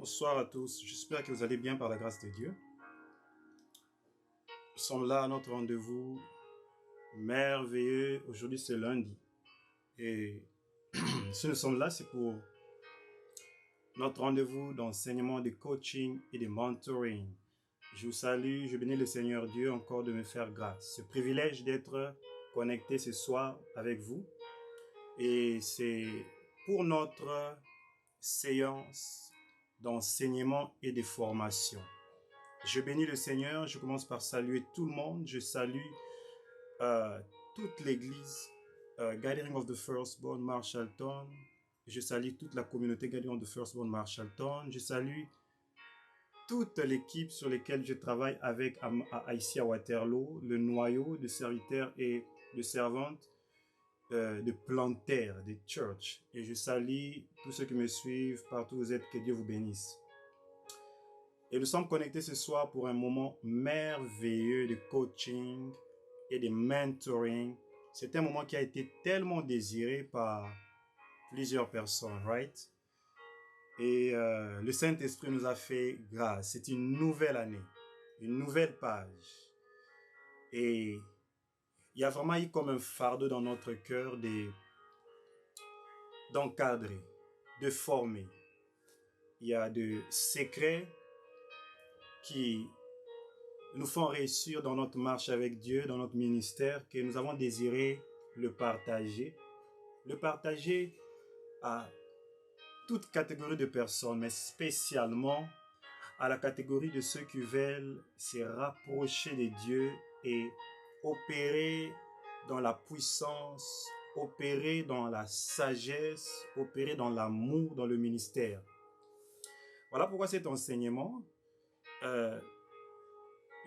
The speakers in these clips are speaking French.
Bonsoir à tous, j'espère que vous allez bien par la grâce de Dieu. Nous sommes là à notre rendez-vous merveilleux. Aujourd'hui c'est lundi. Et si nous sommes là, c'est pour notre rendez-vous d'enseignement, de coaching et de mentoring. Je vous salue, je bénis le Seigneur Dieu encore de me faire grâce. Ce privilège d'être connecté ce soir avec vous. Et c'est pour notre séance d'enseignement et de formation. Je bénis le Seigneur, je commence par saluer tout le monde. Je salue toute l'église Gathering of the Firstborn Marshalltown. Je salue toute la communauté Gathering of the Firstborn Marshalltown. Je salue toute l'équipe sur laquelle je travaille avec ici à Waterloo, le noyau de serviteurs et de servantes de plantaires, de church. Et je salue tous ceux qui me suivent partout où vous êtes, que Dieu vous bénisse. Et nous sommes connectés ce soir pour un moment merveilleux de coaching et de mentoring. C'est un moment qui a été tellement désiré par plusieurs personnes, right? Et le Saint-Esprit nous a fait grâce. C'est une nouvelle année, une nouvelle page. Et il y a vraiment eu comme un fardeau dans notre cœur d'encadrer, de former. Il y a des secrets qui nous font réussir dans notre marche avec Dieu, dans notre ministère, que nous avons désiré le partager. Le partager à toute catégorie de personnes, mais spécialement à la catégorie de ceux qui veulent se rapprocher de Dieu et opérer dans la puissance, opérer dans la sagesse, opérer dans l'amour, dans le ministère. Voilà pourquoi cet enseignement, je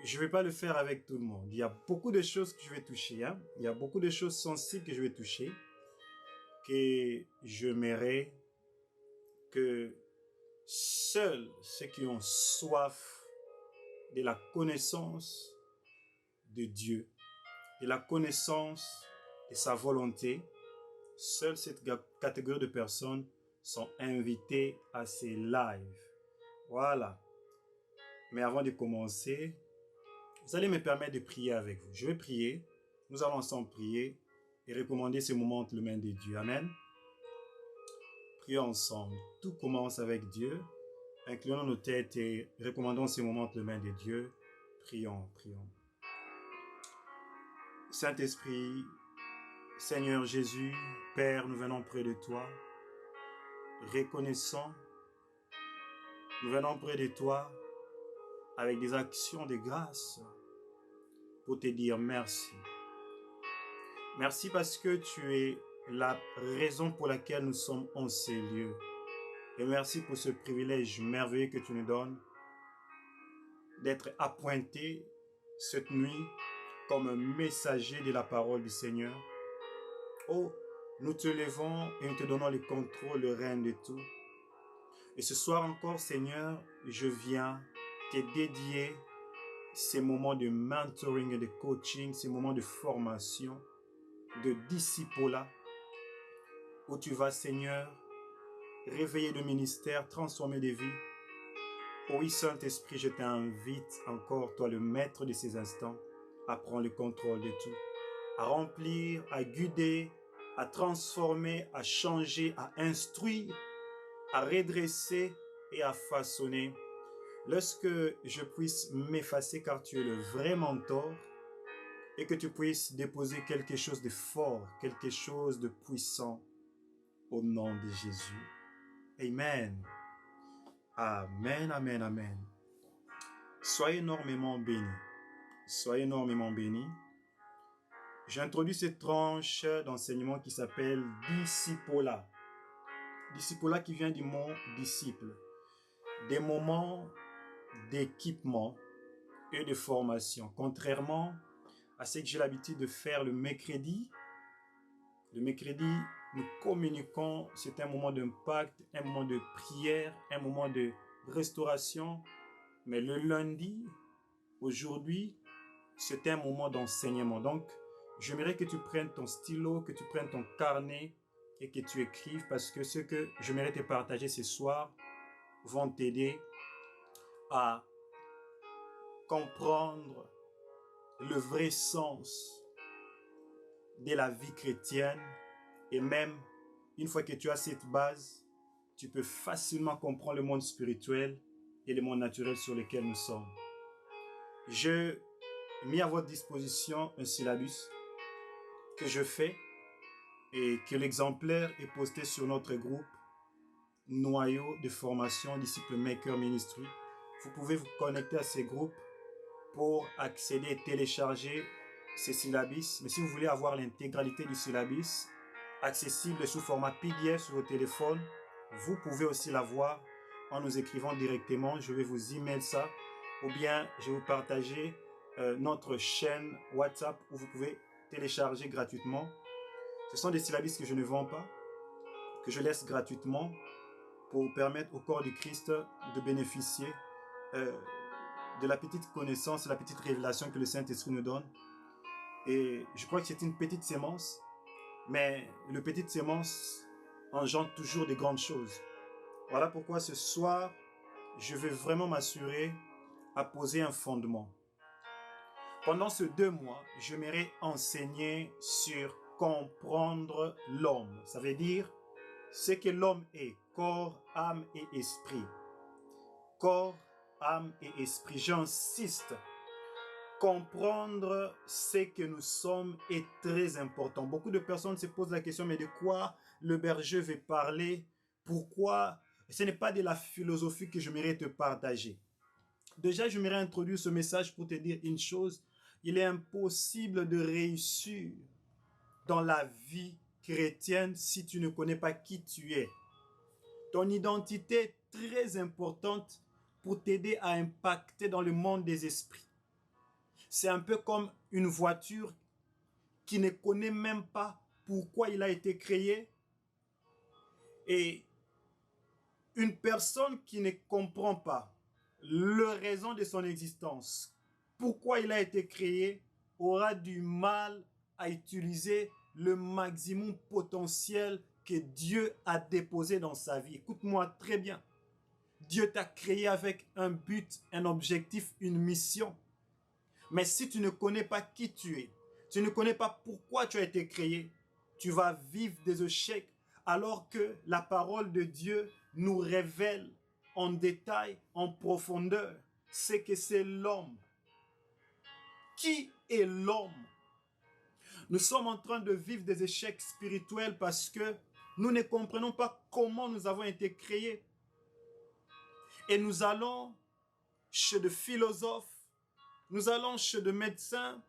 ne vais pas le faire avec tout le monde. Il y a beaucoup de choses que je vais toucher. Il y a beaucoup de choses sensibles que je vais toucher. Que j'aimerais que seuls ceux qui ont soif de la connaissance de Dieu, de la connaissance de sa volonté, seule cette catégorie de personnes sont invitées à ces lives. Voilà. Mais avant de commencer, vous allez me permettre de prier avec vous. Je vais prier. Nous allons ensemble prier et recommander ce moment entre les mains de Dieu. Amen. Prions ensemble. Tout commence avec Dieu. Inclinons nos têtes et recommandons ce moment entre les mains de Dieu. Prions, prions. Saint-Esprit, Seigneur Jésus, Père, nous venons près de toi. Reconnaissant, nous venons près de toi avec des actions de grâce pour te dire merci. Merci parce que tu es la raison pour laquelle nous sommes en ces lieux. Et merci pour ce privilège merveilleux que tu nous donnes d'être appointé cette nuit comme un messager de la parole du Seigneur. Oh, nous te levons et nous te donnons le contrôle, le règne de tout. Et ce soir encore, Seigneur, je viens te dédier ces moments de mentoring et de coaching, ces moments de formation, de discipolat, où tu vas, Seigneur, réveiller le ministère, transformer des vies. Oui, Saint-Esprit, je t'invite encore, toi, le maître de ces instants, à prendre le contrôle de tout, à remplir, à guider, à transformer, à changer, à instruire, à redresser et à façonner. Lorsque je puisse m'effacer car tu es le vrai mentor et que tu puisses déposer quelque chose de fort, quelque chose de puissant au nom de Jésus. Amen. Amen, amen, amen. Soyez énormément bénis. Soyez énormément bénis. J'introduis cette tranche d'enseignement qui s'appelle discipolat. Discipolat qui vient du mot disciple. Des moments d'équipement et de formation. Contrairement à ce que j'ai l'habitude de faire le mercredi, nous communiquons, c'est un moment d'impact, un moment de prière, un moment de restauration. Mais le lundi, aujourd'hui, c'est un moment d'enseignement. Donc, j'aimerais que tu prennes ton stylo, que tu prennes ton carnet et que tu écrives parce que ce que j'aimerais te partager ce soir vont t'aider à comprendre le vrai sens de la vie chrétienne. Et même, une fois que tu as cette base, tu peux facilement comprendre le monde spirituel et le monde naturel sur lequel nous sommes. Je mets à votre disposition un syllabus que je fais et que l'exemplaire est posté sur notre groupe Noyau de formation Disciple Maker Ministry. Vous pouvez vous connecter à ces groupes pour accéder et télécharger ces syllabus. Mais si vous voulez avoir l'intégralité du syllabus accessible sous format PDF sur vos téléphones, vous pouvez aussi l'avoir en nous écrivant directement. Je vais vous email ça ou bien je vais vous partager notre chaîne WhatsApp où vous pouvez télécharger gratuitement. Ce sont des syllabus que je ne vends pas, que je laisse gratuitement pour permettre au corps du Christ de bénéficier de la petite connaissance, la petite révélation que le Saint-Esprit nous donne. Et je crois que c'est une petite sémence, mais le petite sémence engendre toujours de grandes choses. Voilà pourquoi ce soir, je vais vraiment m'assurer à poser un fondement. Pendant ces 2 mois, j'aimerais enseigner sur comprendre l'homme. Ça veut dire ce que l'homme est, corps, âme et esprit. Corps, âme et esprit. J'insiste. Comprendre ce que nous sommes est très important. Beaucoup de personnes se posent la question, mais de quoi le berger veut parler? Pourquoi? Ce n'est pas de la philosophie que j'aimerais te partager. Déjà, j'aimerais introduire ce message pour te dire une chose. Il est impossible de réussir dans la vie chrétienne si tu ne connais pas qui tu es. Ton identité est très importante pour t'aider à impacter dans le monde des esprits. C'est un peu comme une voiture qui ne connaît même pas pourquoi il a été créé. Et une personne qui ne comprend pas la raison de son existence, pourquoi il a été créé, aura du mal à utiliser le maximum potentiel que Dieu a déposé dans sa vie. Écoute-moi très bien. Dieu t'a créé avec un but, un objectif, une mission. Mais si tu ne connais pas qui tu es, tu ne connais pas pourquoi tu as été créé, tu vas vivre des échecs alors que la parole de Dieu nous révèle en détail, en profondeur, ce que c'est l'homme. Qui est l'homme? Nous sommes en train de vivre des échecs spirituels parce que nous ne comprenons pas comment nous avons été créés. Et nous allons chez des philosophes, nous allons chez des médecins,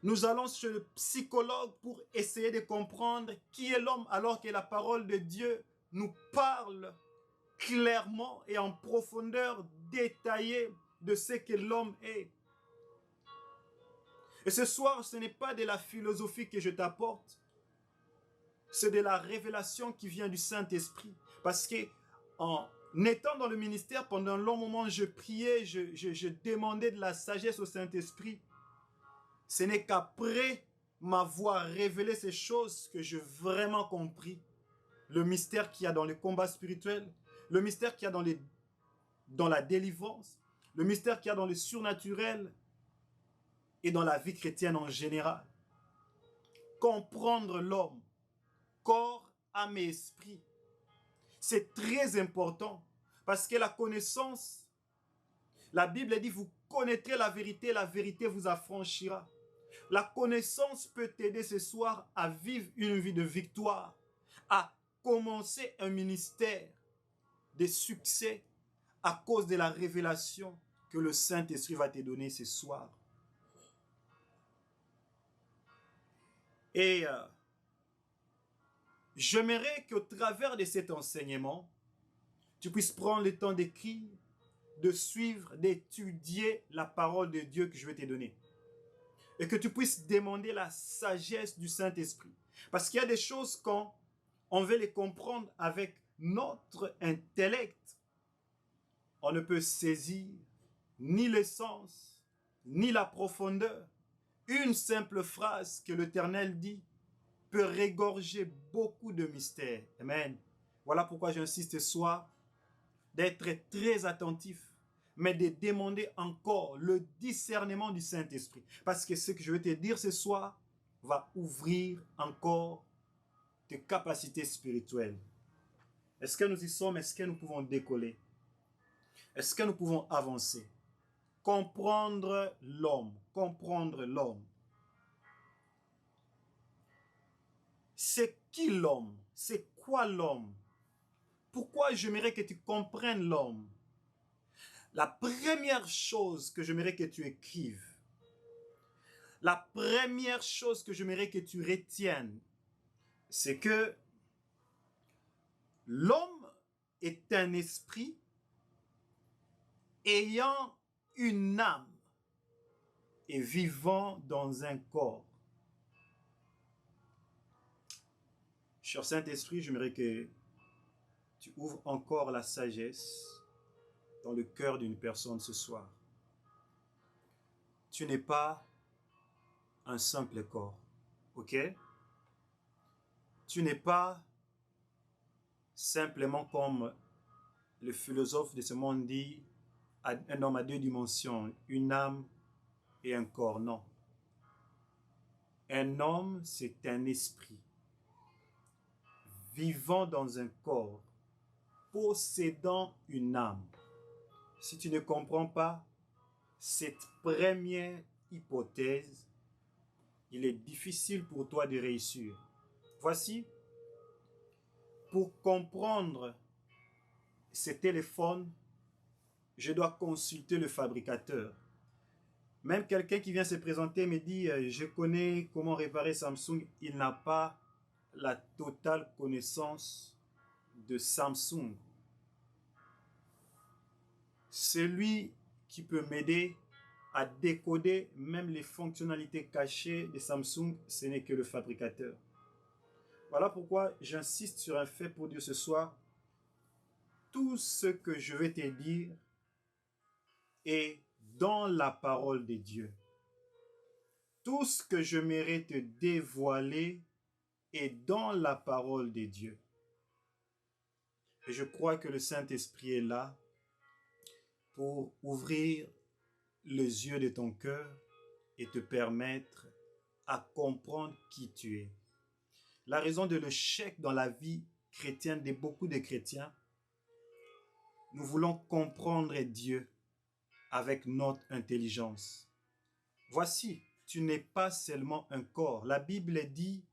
nous allons chez le psychologue pour essayer de comprendre qui est l'homme alors que la parole de Dieu nous parle clairement et en profondeur détaillée de ce que l'homme est. Et ce soir, ce n'est pas de la philosophie que je t'apporte, c'est de la révélation qui vient du Saint-Esprit. Parce que en étant dans le ministère, pendant un long moment, je priais, je demandais de la sagesse au Saint-Esprit. Ce n'est qu'après m'avoir révélé ces choses que j'ai vraiment compris le mystère qu'il y a dans le combat spirituel, le mystère qu'il y a dans la délivrance, le mystère qu'il y a dans le surnaturel et dans la vie chrétienne en général. Comprendre l'homme, corps, âme et esprit, c'est très important parce que la connaissance, la Bible dit, vous connaîtrez la vérité vous affranchira. La connaissance peut t'aider ce soir à vivre une vie de victoire, à commencer un ministère de succès à cause de la révélation que le Saint-Esprit va te donner ce soir. Et j'aimerais qu'au travers de cet enseignement, tu puisses prendre le temps d'écrire, de suivre, d'étudier la parole de Dieu que je vais te donner. Et que tu puisses demander la sagesse du Saint-Esprit. Parce qu'il y a des choses quand on veut les comprendre avec notre intellect, on ne peut saisir ni l'essence, ni la profondeur. Une simple phrase que l'Éternel dit peut régorger beaucoup de mystères. Amen. Voilà pourquoi j'insiste ce soir. d'être très attentif, mais de demander encore le discernement du Saint-Esprit. Parce que ce que je vais te dire ce soir va ouvrir encore tes capacités spirituelles. Est-ce que nous y sommes? Est-ce que nous pouvons décoller? Est-ce que nous pouvons avancer? Comprendre l'homme, comprendre l'homme. C'est qui l'homme? C'est quoi l'homme? Pourquoi j'aimerais que tu comprennes l'homme? La première chose que j'aimerais que tu écrives, la première chose que j'aimerais que tu retiennes, c'est que l'homme est un esprit ayant une âme et vivant dans un corps. Cher Saint-Esprit, j'aimerais que tu ouvres encore la sagesse dans le cœur d'une personne ce soir. Tu n'es pas un simple corps, ok? Tu n'es pas simplement comme le philosophe de ce monde dit, un homme à deux dimensions, une âme et un corps. Non. Un homme, c'est un esprit vivant dans un corps, possédant une âme. Si tu ne comprends pas cette première hypothèse, il est difficile pour toi de réussir. Voici, pour comprendre ce téléphone, je dois consulter le fabricateur. Même quelqu'un qui vient se présenter me dit « Je connais comment réparer Samsung », il n'a pas la totale connaissance de Samsung. Celui qui peut m'aider à décoder même les fonctionnalités cachées de Samsung, ce n'est que le fabricateur. Voilà pourquoi j'insiste sur un fait pour dire ce soir, tout ce que je vais te dire est dans la parole de Dieu. Tout ce que je mérite te dévoiler est dans la parole de Dieu. Et je crois que le Saint-Esprit est là pour ouvrir les yeux de ton cœur et te permettre à comprendre qui tu es. La raison de l'échec dans la vie chrétienne de beaucoup de chrétiens, nous voulons comprendre Dieu avec notre intelligence. Voici, tu n'es pas seulement un corps. La Bible dit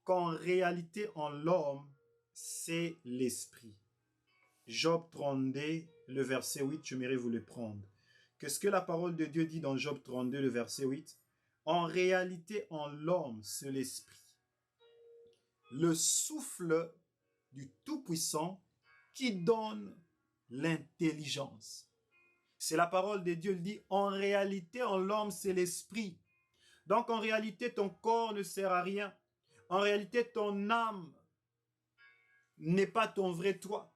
qu'en réalité, en l'homme, c'est l'esprit. Job 32, le verset 8, j'aimerais vous le prendre. Qu'est-ce que la parole de Dieu dit dans Job 32, le verset 8? En réalité, en l'homme, c'est l'esprit. Le souffle du Tout-Puissant qui donne l'intelligence. C'est la parole de Dieu, il dit, en réalité, en l'homme, c'est l'esprit. Donc, en réalité, ton corps ne sert à rien. En réalité, ton âme n'est pas ton vrai toi.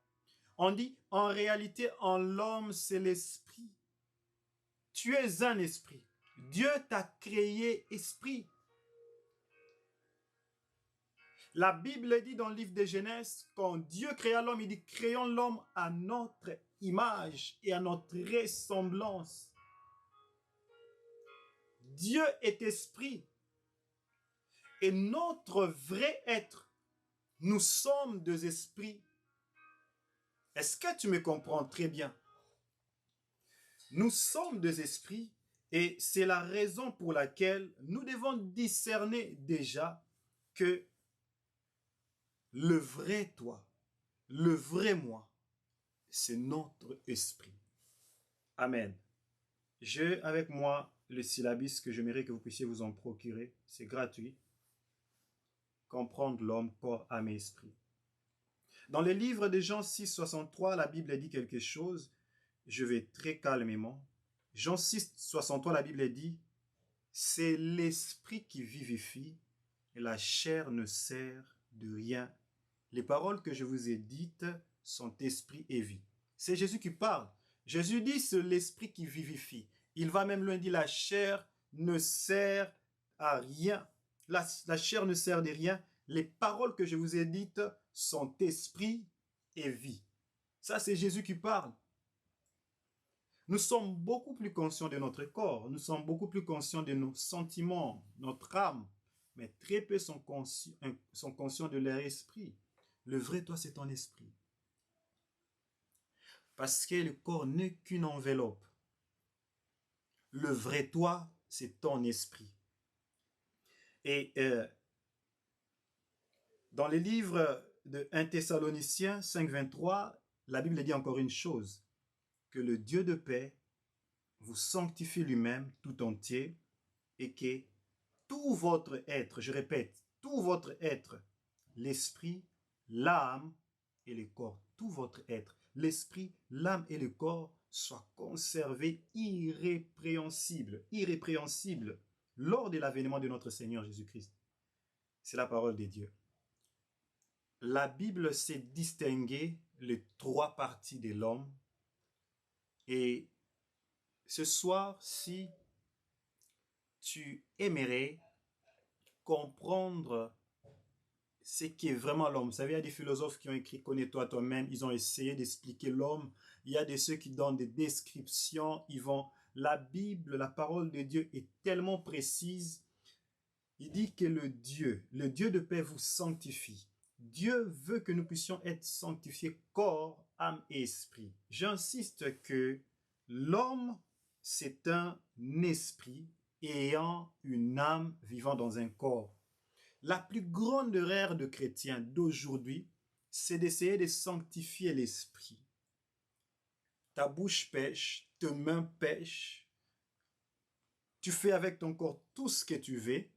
On dit, en réalité, en l'homme, c'est l'esprit. Tu es un esprit. Dieu t'a créé esprit. La Bible dit dans le livre de Genèse, quand Dieu créa l'homme, il dit, créons l'homme à notre image et à notre ressemblance. Dieu est esprit. Et notre vrai être, nous sommes deux esprits. Est-ce que tu me comprends très bien? Nous sommes deux esprits et c'est la raison pour laquelle nous devons discerner déjà que le vrai toi, le vrai moi, c'est notre esprit. Amen. J'ai avec moi le syllabus que j'aimerais que vous puissiez vous en procurer. C'est gratuit. Comprendre l'homme, corps, âme et esprit. Dans le livre de Jean 6, 63, la Bible dit quelque chose. Je vais très calmement. Jean 6, 63, la Bible dit « C'est l'esprit qui vivifie et la chair ne sert de rien. Les paroles que je vous ai dites sont esprit et vie. » C'est Jésus qui parle. Jésus dit « C'est l'esprit qui vivifie. » Il va même loin dire « La chair ne sert à rien. » La chair ne sert de rien. Les paroles que je vous ai dites sont esprit et vie. Ça, c'est Jésus qui parle. Nous sommes beaucoup plus conscients de notre corps, nous sommes beaucoup plus conscients de nos sentiments, notre âme, mais très peu sont conscients de leur esprit. Le vrai toi, c'est ton esprit. Parce que le corps n'est qu'une enveloppe. Le vrai toi, c'est ton esprit. Et dans les livres de 1 Thessaloniciens 5,23, la Bible dit encore une chose, que le Dieu de paix vous sanctifie lui-même tout entier et que tout votre être, je répète, tout votre être, l'esprit, l'âme et le corps, tout votre être, l'esprit, l'âme et le corps soient conservés irrépréhensibles lors de l'avènement de notre Seigneur Jésus-Christ. C'est la parole de Dieu. La Bible sait distinguer les trois parties de l'homme. Et ce soir, si tu aimerais comprendre ce qui est vraiment l'homme. Vous savez, il y a des philosophes qui ont écrit « Connais-toi toi-même ». Ils ont essayé d'expliquer l'homme. Il y a de ceux qui donnent des descriptions. La Bible, la parole de Dieu est tellement précise. Il dit que le Dieu de paix vous sanctifie. Dieu veut que nous puissions être sanctifiés corps, âme et esprit. J'insiste que l'homme, c'est un esprit ayant une âme vivant dans un corps. La plus grande erreur de chrétiens d'aujourd'hui, c'est d'essayer de sanctifier l'esprit. Ta bouche pêche, tes mains pêchent. Tu fais avec ton corps tout ce que tu veux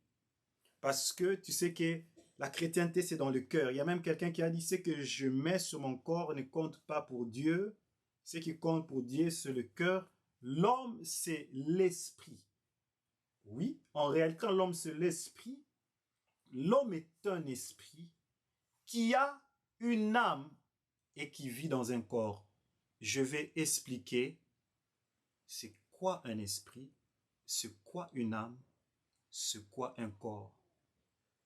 parce que tu sais que la chrétienté, c'est dans le cœur. Il y a même quelqu'un qui a dit « Ce que je mets sur mon corps ne compte pas pour Dieu. Ce qui compte pour Dieu, c'est le cœur. L'homme, c'est l'esprit. » Oui, en réalité, quand l'homme, c'est l'esprit, l'homme est un esprit qui a une âme et qui vit dans un corps. Je vais expliquer c'est quoi un esprit, c'est quoi une âme, c'est quoi un corps.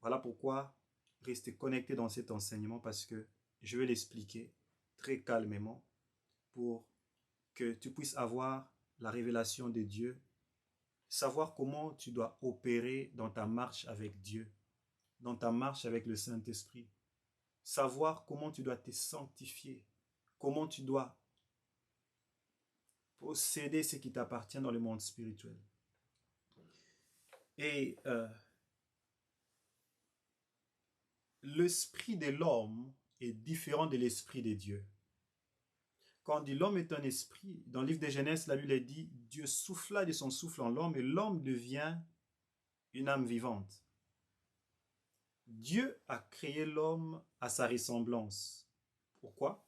Voilà pourquoi restez connectés dans cet enseignement parce que je vais l'expliquer très calmement pour que tu puisses avoir la révélation de Dieu, savoir comment tu dois opérer dans ta marche avec Dieu, dans ta marche avec le Saint-Esprit, savoir comment tu dois te sanctifier, comment tu dois posséder ce qui t'appartient dans le monde spirituel. Et l'esprit de l'homme est différent de l'esprit de Dieu. Quand on dit l'homme est un esprit, dans le livre de Genèse, la Bible dit Dieu souffla de son souffle en l'homme et l'homme devient une âme vivante. Dieu a créé l'homme à sa ressemblance. Pourquoi?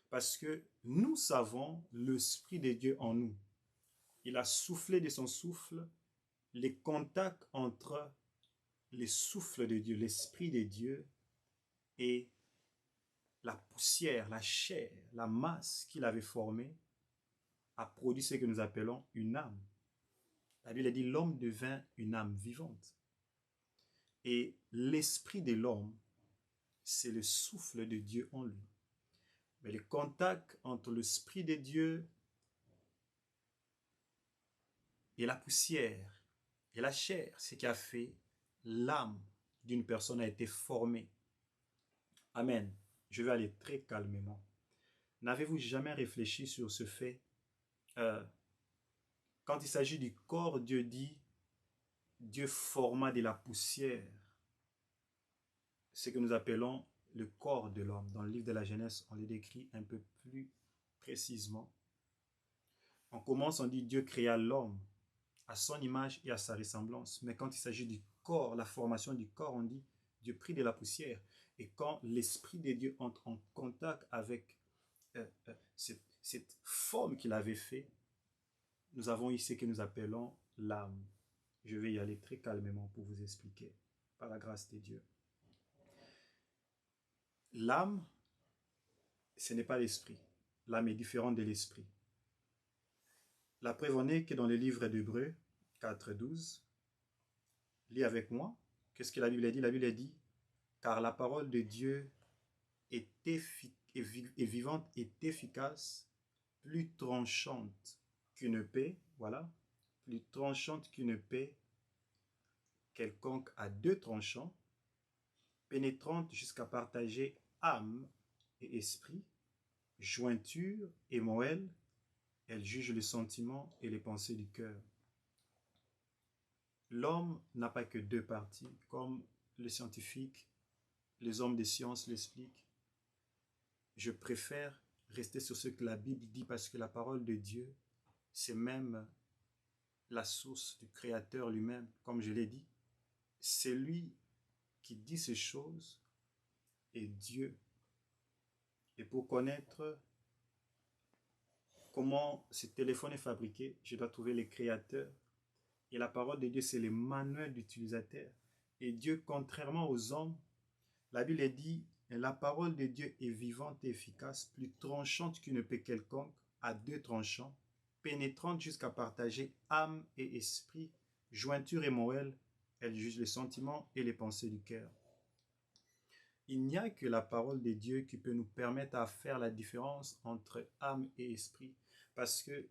Parce que nous savons l'esprit de Dieu en nous. Il a soufflé de son souffle, les contacts entre les souffles de Dieu, l'esprit de Dieu et la poussière, la chair, la masse qu'il avait formée a produit ce que nous appelons une âme. La Bible dit l'homme devint une âme vivante. Et l'esprit de l'homme, c'est le souffle de Dieu en lui. Mais le contact entre l'esprit de Dieu et la poussière et la chair, ce qui a fait l'âme d'une personne a été formée. Amen. Je vais aller très calmement. N'avez-vous jamais réfléchi sur ce fait? Quand il s'agit du corps, Dieu dit, Dieu forma de la poussière ce que nous appelons le corps de l'homme. Dans le livre de la Genèse, on le décrit un peu plus précisément. On commence, on dit Dieu créa l'homme à son image et à sa ressemblance. Mais quand il s'agit du corps, la formation du corps, on dit Dieu prit de la poussière. Et quand l'Esprit de Dieu entre en contact avec cette forme qu'il avait fait, nous avons ici ce que nous appelons l'âme. Je vais y aller très calmement pour vous expliquer, par la grâce de Dieu. L'âme, ce n'est pas l'esprit. L'âme est différente de l'esprit. La preuve en est que dans le livre d'Hébreux 4,12, lis avec moi, qu'est-ce que la Bible dit? La Bible dit, car la parole de Dieu est est vivante, est efficace, plus tranchante qu'une épée, voilà, plus tranchante qu'une épée quelconque à deux tranchants, pénétrante jusqu'à partager âme et esprit, jointure et moelle, elle juge les sentiments et les pensées du cœur. L'homme n'a pas que deux parties, comme les scientifiques, les hommes des sciences l'expliquent. Je préfère rester sur ce que la Bible dit parce que la parole de Dieu, c'est même la source du Créateur lui-même, comme je l'ai dit. C'est lui qui dit ces choses et Dieu. Et pour connaître comment ce téléphone est fabriqué, je dois trouver les créateurs. Et la parole de Dieu, c'est les manuels d'utilisateur. Et Dieu, contrairement aux hommes, la Bible est dit, la parole de Dieu est vivante et efficace, plus tranchante qu'une épée quelconque, à deux tranchants, pénétrante jusqu'à partager âme et esprit, jointure et moelle, elle juge les sentiments et les pensées du cœur. Il n'y a que la parole de Dieu qui peut nous permettre à faire la différence entre âme et esprit. Parce que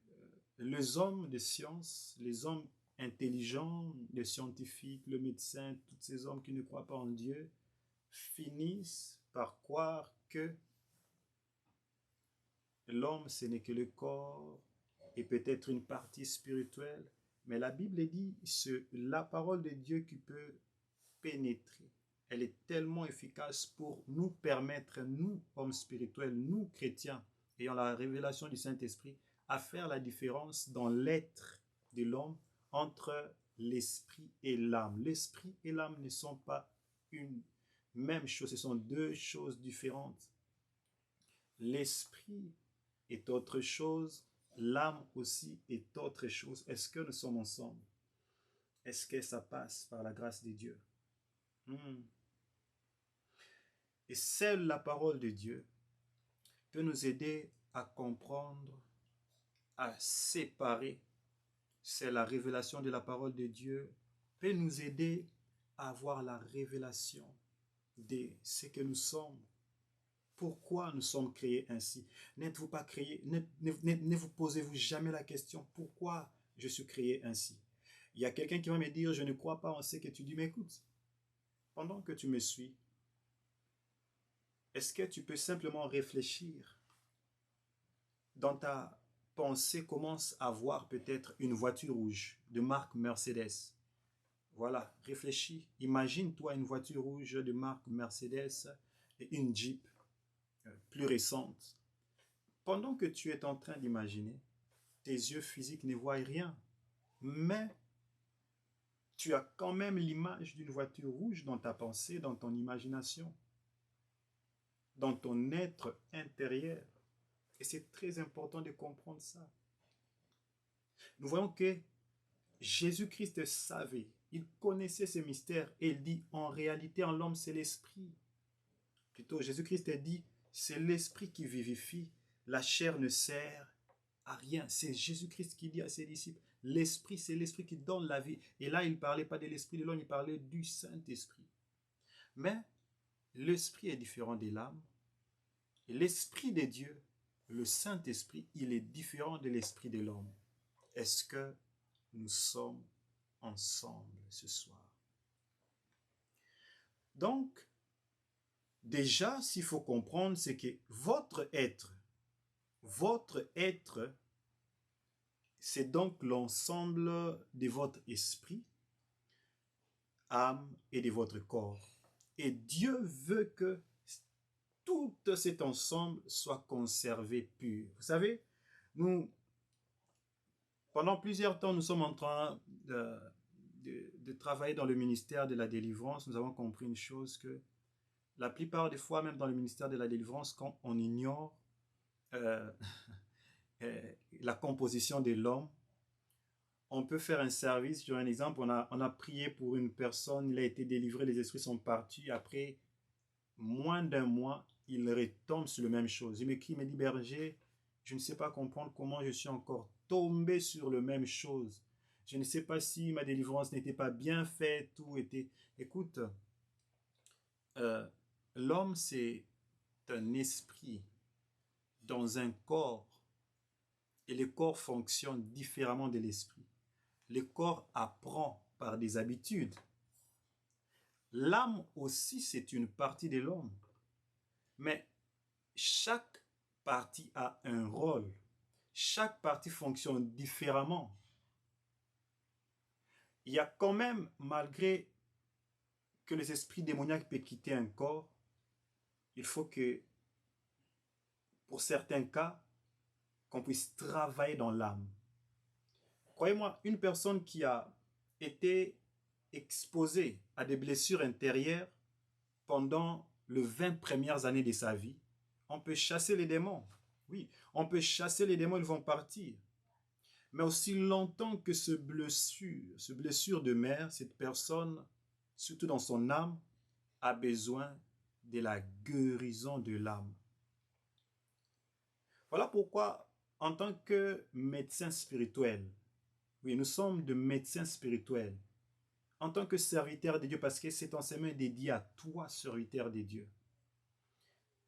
les hommes de science, les hommes intelligents, les scientifiques, le médecin, tous ces hommes qui ne croient pas en Dieu, finissent par croire que l'homme, ce n'est que le corps et peut-être une partie spirituelle. Mais la Bible dit, c'est la parole de Dieu qui peut pénétrer. Elle est tellement efficace pour nous permettre, nous, hommes spirituels, nous, chrétiens, ayant la révélation du Saint-Esprit, à faire la différence dans l'être de l'homme entre l'esprit et l'âme. L'esprit et l'âme ne sont pas une même chose, ce sont deux choses différentes. L'esprit est autre chose, l'âme aussi est autre chose. Est-ce que nous sommes ensemble? Est-ce que ça passe par la grâce de Dieu? Et seule la parole de Dieu peut nous aider à comprendre, à séparer. C'est la révélation de la parole de Dieu peut nous aider à avoir la révélation de ce que nous sommes. Pourquoi nous sommes créés ainsi? N'êtes-vous pas créés, ne vous posez-vous jamais la question, pourquoi je suis créé ainsi? Il y a quelqu'un qui va me dire, je ne crois pas en ce que tu dis, mais écoute, pendant que tu me suis, est-ce que tu peux simplement réfléchir dans ta pensée, commence à voir peut-être une voiture rouge de marque Mercedes. Voilà, réfléchis. Imagine-toi une voiture rouge de marque Mercedes et une Jeep plus récente. Pendant que tu es en train d'imaginer, tes yeux physiques ne voient rien, mais tu as quand même l'image d'une voiture rouge dans ta pensée, dans ton imagination, dans ton être intérieur. Et c'est très important de comprendre ça. Nous voyons que Jésus-Christ savait, il connaissait ce mystère et il dit, en réalité, en l'homme, c'est l'esprit. Plutôt, Jésus-Christ a dit, c'est l'esprit qui vivifie, la chair ne sert à rien. C'est Jésus-Christ qui dit à ses disciples, l'esprit, c'est l'esprit qui donne la vie. Et là, il ne parlait pas de l'esprit de l'homme, il parlait du Saint-Esprit. Mais l'esprit est différent de l'âme. L'esprit de Dieu, le Saint-Esprit, il est différent de l'esprit de l'homme. Est-ce que nous sommes ensemble ce soir? Donc, déjà, s'il faut comprendre, c'est que votre être, c'est donc l'ensemble de votre esprit, âme et de votre corps. Et Dieu veut que tout cet ensemble soit conservé pur. Vous savez, pendant plusieurs temps, nous sommes en train de travailler dans le ministère de la délivrance. Nous avons compris une chose, que la plupart des fois, même dans le ministère de la délivrance, quand on ignore la composition de l'homme, on peut faire un service. Je donne un exemple, on a prié pour une personne, il a été délivré, les esprits sont partis. Après moins d'un mois, il retombe sur la même chose. Il m'écrit, il me dit, berger, je ne sais pas comprendre comment je suis encore tombé sur la même chose. Je ne sais pas si ma délivrance n'était pas bien faite, tout était... Écoute, l'homme, c'est un esprit. dans un corps et le corps fonctionne différemment de l'esprit. Le corps apprend par des habitudes. L'âme aussi, c'est une partie de l'homme. Mais chaque partie a un rôle. Chaque partie fonctionne différemment. Il y a quand même, malgré que les esprits démoniaques peuvent quitter un corps, il faut que, pour certains cas, qu'on puisse travailler dans l'âme. Croyez-moi, une personne qui a été exposée à des blessures intérieures pendant les 20 premières années de sa vie, on peut chasser les démons. Oui, on peut chasser les démons, ils vont partir. Mais aussi longtemps que ce blessure demeure, cette personne, surtout dans son âme, a besoin de la guérison de l'âme. Voilà pourquoi, en tant que médecin spirituel, oui, nous sommes de médecins spirituels, en tant que serviteur de Dieu, parce que cet enseignement est dédié à toi, serviteur de Dieu.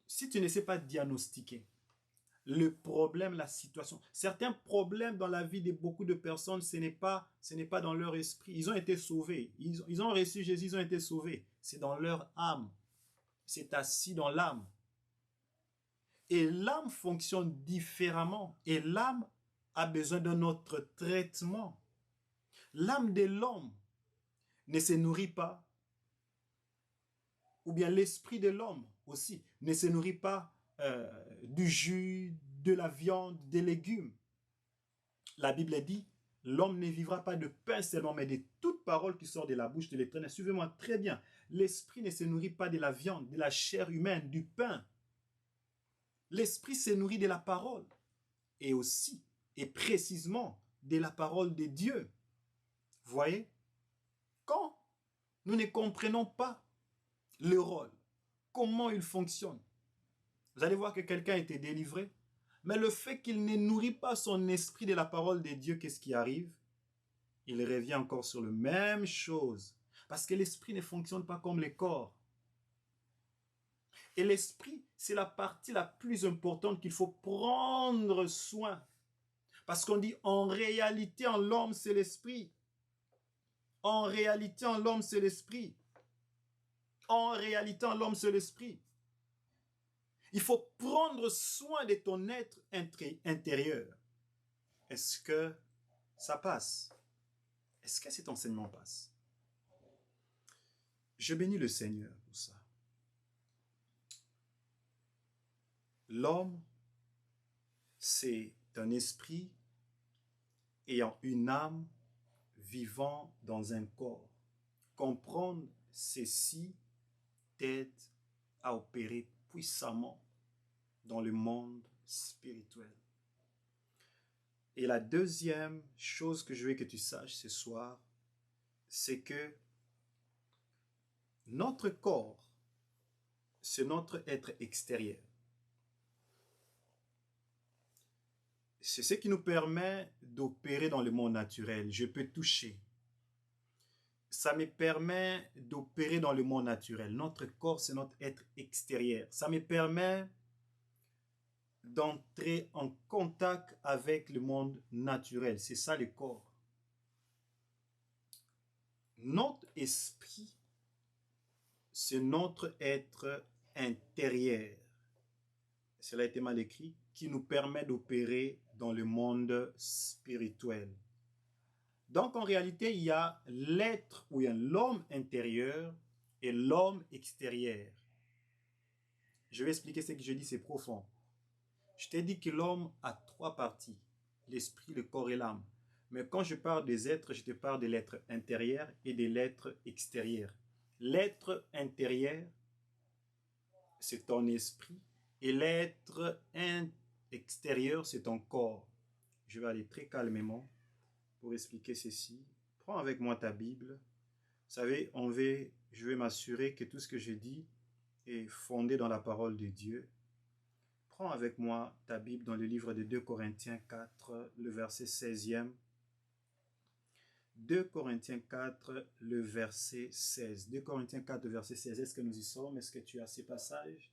Si tu ne sais pas diagnostiquer le problème, la situation, certains problèmes dans la vie de beaucoup de personnes, ce n'est pas dans leur esprit. Ils ont été sauvés. Ils ont reçu Jésus, ils ont été sauvés. C'est dans leur âme. C'est assis dans l'âme. Et l'âme fonctionne différemment. Et l'âme a besoin d'un autre traitement. L'âme de l'homme ne se nourrit pas, ou bien l'esprit de l'homme aussi ne se nourrit pas du jus, de la viande, des légumes. La Bible dit, l'homme ne vivra pas de pain seulement, mais de toute parole qui sort de la bouche de l'Éternel. Suivez-moi très bien. L'esprit ne se nourrit pas de la viande, de la chair humaine, du pain. L'esprit se nourrit de la parole. Et aussi, et précisément, de la parole de Dieu. Vous voyez? Quand nous ne comprenons pas le rôle, comment il fonctionne, vous allez voir que quelqu'un a été délivré, mais le fait qu'il ne nourrit pas son esprit de la parole de Dieu, qu'est-ce qui arrive? Il revient encore sur la même chose. Parce que l'esprit ne fonctionne pas comme le corps. Et l'esprit, c'est la partie la plus importante qu'il faut prendre soin. Parce qu'on dit, en réalité, en l'homme, c'est l'esprit. En réalité, en l'homme, c'est l'esprit. En réalité, en l'homme, c'est l'esprit. Il faut prendre soin de ton être intérieur. Est-ce que ça passe? Est-ce que cet enseignement passe? Je bénis le Seigneur pour ça. L'homme, c'est un esprit ayant une âme vivant dans un corps. Comprendre ceci t'aide à opérer puissamment dans le monde spirituel. Et la deuxième chose que je veux que tu saches ce soir, c'est que notre corps, c'est notre être extérieur. C'est ce qui nous permet d'opérer dans le monde naturel. Je peux toucher. Ça me permet d'opérer dans le monde naturel. Notre corps, c'est notre être extérieur. Ça me permet d'entrer en contact avec le monde naturel. C'est ça le corps. Notre esprit, c'est notre être intérieur. Cela a été mal écrit, qui nous permet d'opérer dans le monde spirituel. Donc, en réalité, il y a l'être ou il y a l'homme intérieur et l'homme extérieur. Je vais expliquer ce que je dis, c'est profond. Je t'ai dit que l'homme a trois parties, l'esprit, le corps et l'âme. Mais quand je parle des êtres, je te parle de l'être intérieur et de l'être extérieur. L'être intérieur, c'est ton esprit. Et l'être extérieur, c'est ton corps. Je vais aller très calmement pour expliquer ceci. Prends avec moi ta Bible. Vous savez, je vais m'assurer que tout ce que je dis est fondé dans la parole de Dieu. Prends avec moi ta Bible dans le livre de 2 Corinthiens 4, le verset 16e. 2 Corinthiens 4, le verset 16. 2 Corinthiens 4, le verset 16. Est-ce que nous y sommes? Est-ce que tu as ces passages?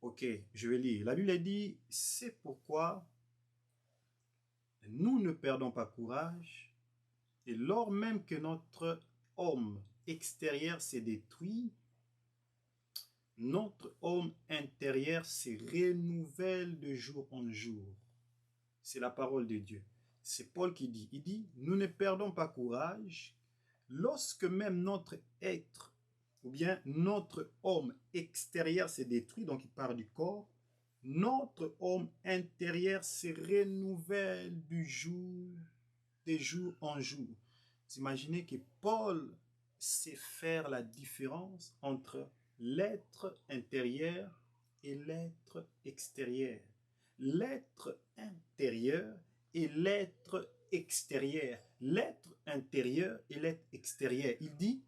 Ok, je vais lire. La Bible dit, c'est pourquoi nous ne perdons pas courage, et lors même que notre homme extérieur s'est détruit, notre homme intérieur se renouvelle de jour en jour. C'est la parole de Dieu. C'est Paul qui dit, il dit, nous ne perdons pas courage lorsque même notre être, ou bien notre homme extérieur s'est détruit, donc il part du corps, notre homme intérieur se renouvelle de jour en jour. Vous imaginez que Paul sait faire la différence entre l'être intérieur et l'être extérieur. L'être intérieur et l'être extérieur. L'être intérieur et l'être extérieur. Il dit,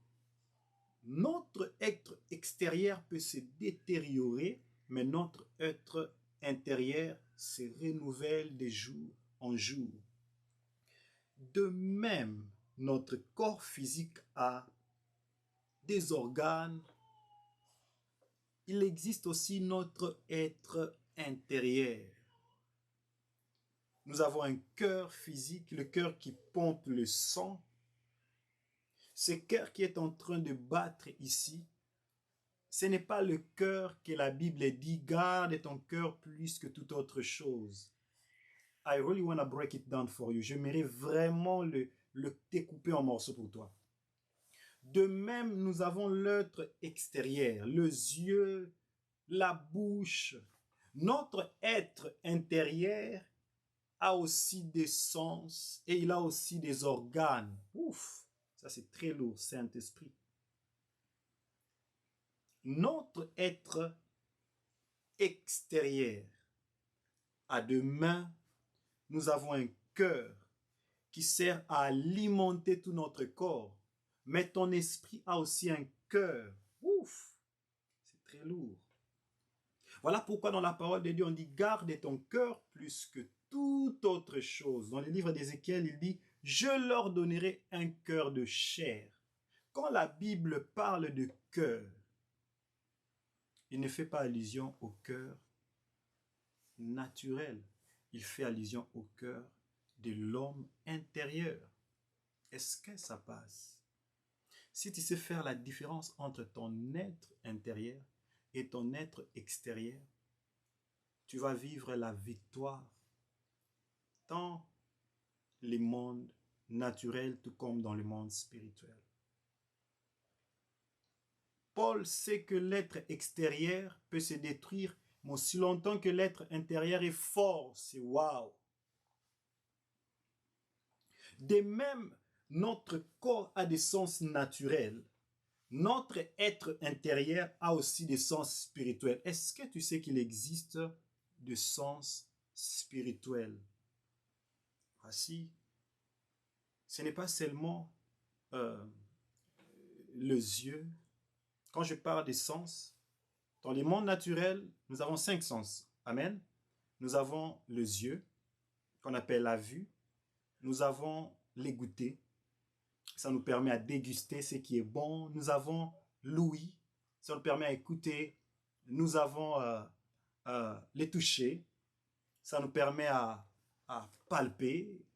notre être extérieur peut se détériorer, mais notre être intérieur se renouvelle de jour en jour. De même, notre corps physique a des organes. Il existe aussi notre être intérieur. Nous avons un cœur physique, le cœur qui pompe le sang. Ce cœur qui est en train de battre ici, ce n'est pas le cœur que la Bible dit, garde ton cœur plus que toute autre chose. I really want to break it down for you. J'aimerais vraiment le découper en morceaux pour toi. De même, nous avons l'être extérieur, les yeux, la bouche. Notre être intérieur a aussi des sens et il a aussi des organes. Ouf, ça c'est très lourd, Saint-Esprit. Notre être extérieur a deux mains, nous avons un cœur qui sert à alimenter tout notre corps. Mais ton esprit a aussi un cœur. Ouf, c'est très lourd. Voilà pourquoi dans la parole de Dieu, on dit garde ton cœur plus que toute autre chose. Dans le livre d'Ézéchiel, il dit je leur donnerai un cœur de chair. Quand la Bible parle de cœur, il ne fait pas allusion au cœur naturel. Il fait allusion au cœur de l'homme intérieur. Est-ce que ça passe? Si tu sais faire la différence entre ton être intérieur et ton être extérieur, tu vas vivre la victoire dans les mondes naturels tout comme dans le monde spirituel. Paul sait que l'être extérieur peut se détruire, mais aussi longtemps que l'être intérieur est fort, c'est waouh. De même, notre corps a des sens naturels. Notre être intérieur a aussi des sens spirituels. Est-ce que tu sais qu'il existe des sens spirituels? Voici, ce n'est pas seulement les yeux. Quand je parle des sens, dans les mondes naturels, nous avons 5 sens. Amen. Nous avons les yeux, qu'on appelle la vue. Nous avons les goûter. Ça nous permet à déguster ce qui est bon. Nous avons l'ouïe. Ça nous permet à écouter. Nous avons les toucher. Ça nous permet à palper.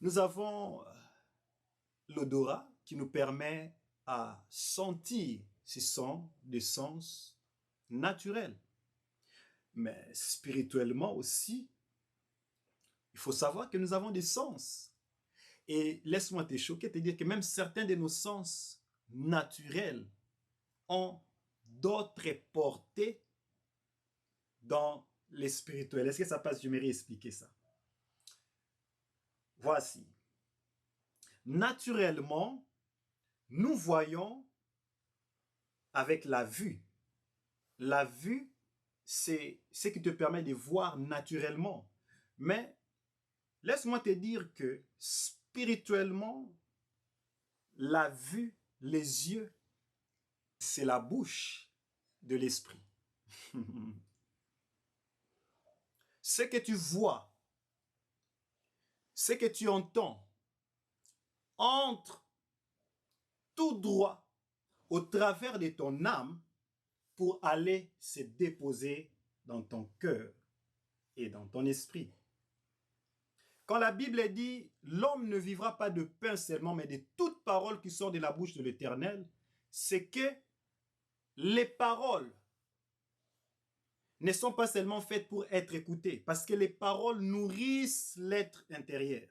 Nous avons l'odorat qui nous permet à sentir. Ce sont des sens naturels. Mais spirituellement aussi, il faut savoir que nous avons des sens. Et laisse-moi te choquer, te dire que même certains de nos sens naturels ont d'autres portées dans les spirituels. Est-ce que ça passe? Je m'aimerais expliquer ça. Voici. Naturellement, nous voyons avec la vue. La vue, c'est ce qui te permet de voir naturellement. Mais laisse-moi te dire que spirituellement, la vue, les yeux, c'est la bouche de l'esprit. Ce que tu vois, ce que tu entends, entre tout droit au travers de ton âme pour aller se déposer dans ton cœur et dans ton esprit. Quand la Bible dit « L'homme ne vivra pas de pain seulement, mais de toute parole qui sort de la bouche de l'Éternel », c'est que les paroles ne sont pas seulement faites pour être écoutées, parce que les paroles nourrissent l'être intérieur.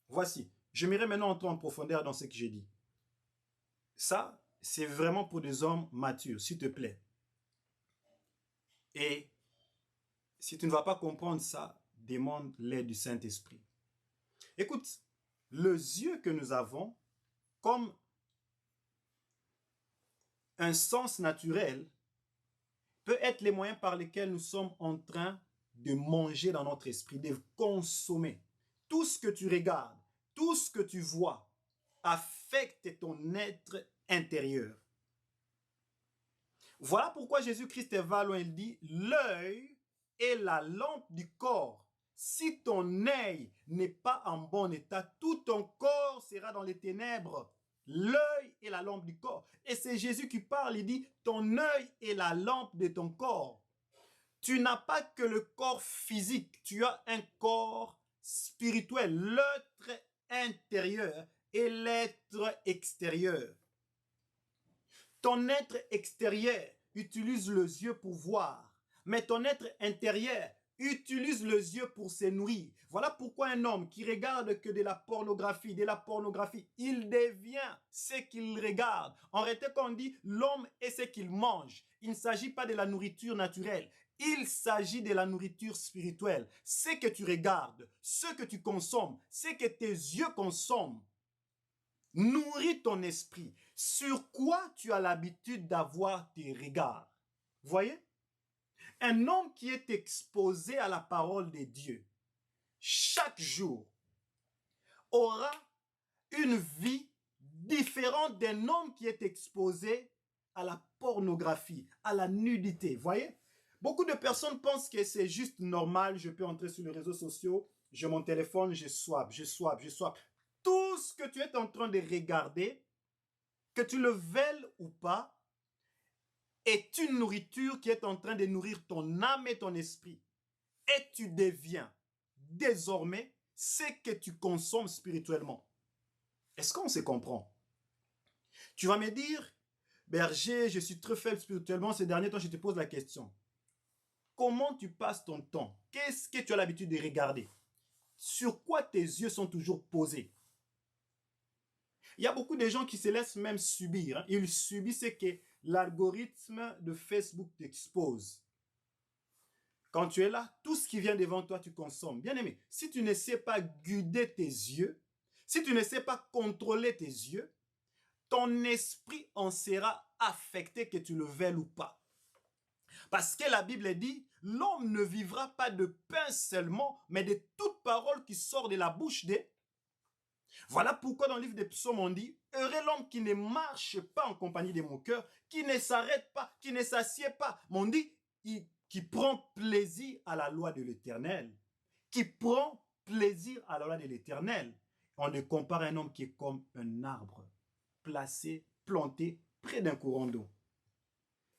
Voici, j'aimerais maintenant entrer en profondeur dans ce que j'ai dit. Ça, c'est vraiment pour des hommes matures, s'il te plaît. Et si tu ne vas pas comprendre ça, demande l'aide du Saint-Esprit. Écoute, les yeux que nous avons, comme un sens naturel, peut être les moyens par lesquels nous sommes en train de manger dans notre esprit, de consommer. Tout ce que tu regardes, tout ce que tu vois, affecte ton être intérieur. Voilà pourquoi Jésus-Christ va loin, il dit, l'œil est la lampe du corps. Si ton œil n'est pas en bon état, tout ton corps sera dans les ténèbres. L'œil est la lampe du corps. Et c'est Jésus qui parle, il dit, ton œil est la lampe de ton corps. Tu n'as pas que le corps physique, tu as un corps spirituel, l'être intérieur et l'être extérieur. Ton être extérieur utilise les yeux pour voir, mais ton être intérieur utilise les yeux pour se nourrir. Voilà pourquoi un homme qui regarde que de la pornographie, il devient ce qu'il regarde. En réalité, quand on dit l'homme est ce qu'il mange, il ne s'agit pas de la nourriture naturelle. Il s'agit de la nourriture spirituelle. Ce que tu regardes, ce que tu consommes, ce que tes yeux consomment, nourrit ton esprit. Sur quoi tu as l'habitude d'avoir tes regards? Voyez? Un homme qui est exposé à la parole de Dieu chaque jour aura une vie différente d'un homme qui est exposé à la pornographie, à la nudité. Voyez? Beaucoup de personnes pensent que c'est juste normal, je peux entrer sur les réseaux sociaux, j'ai mon téléphone, je swipe. Tout ce que tu es en train de regarder, que tu le veuilles ou pas, est une nourriture qui est en train de nourrir ton âme et ton esprit. Et tu deviens désormais ce que tu consommes spirituellement. Est-ce qu'on se comprend? Tu vas me dire, berger, je suis très faible spirituellement ces derniers temps, je te pose la question. Comment tu passes ton temps? Qu'est-ce que tu as l'habitude de regarder? Sur quoi tes yeux sont toujours posés? Il y a beaucoup de gens qui se laissent même subir. Ils subissent ce que l'algorithme de Facebook t'expose. Quand tu es là, tout ce qui vient devant toi, tu consommes. Bien aimé, si tu ne sais pas guider tes yeux, si tu ne sais pas contrôler tes yeux, ton esprit en sera affecté, que tu le veuilles ou pas. Parce que la Bible dit, l'homme ne vivra pas de pain seulement, mais de toute parole qui sort de la bouche des... Voilà pourquoi dans le livre des psaumes on dit, heureux l'homme qui ne marche pas en compagnie de mon cœur, qui ne s'arrête pas, qui ne s'assied pas. Mais on dit, qui prend plaisir à la loi de l'Éternel. Qui prend plaisir à la loi de l'Éternel. On le compare à un homme qui est comme un arbre, placé, planté près d'un courant d'eau.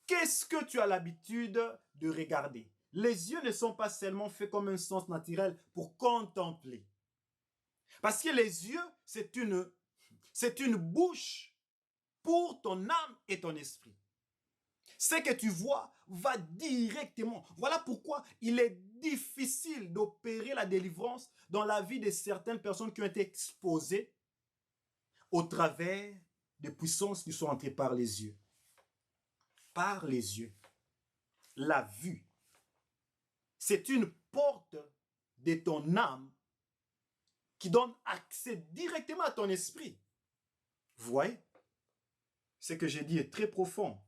Qu'est-ce que tu as l'habitude de regarder? Les yeux ne sont pas seulement faits comme un sens naturel pour contempler. Parce que les yeux, c'est une bouche pour ton âme et ton esprit. Ce que tu vois va directement. Voilà pourquoi il est difficile d'opérer la délivrance dans la vie de certaines personnes qui ont été exposées au travers des puissances qui sont entrées par les yeux. Par les yeux. La vue. C'est une porte de ton âme qui donne accès directement à ton esprit. Vous voyez? Ce que j'ai dit est très profond.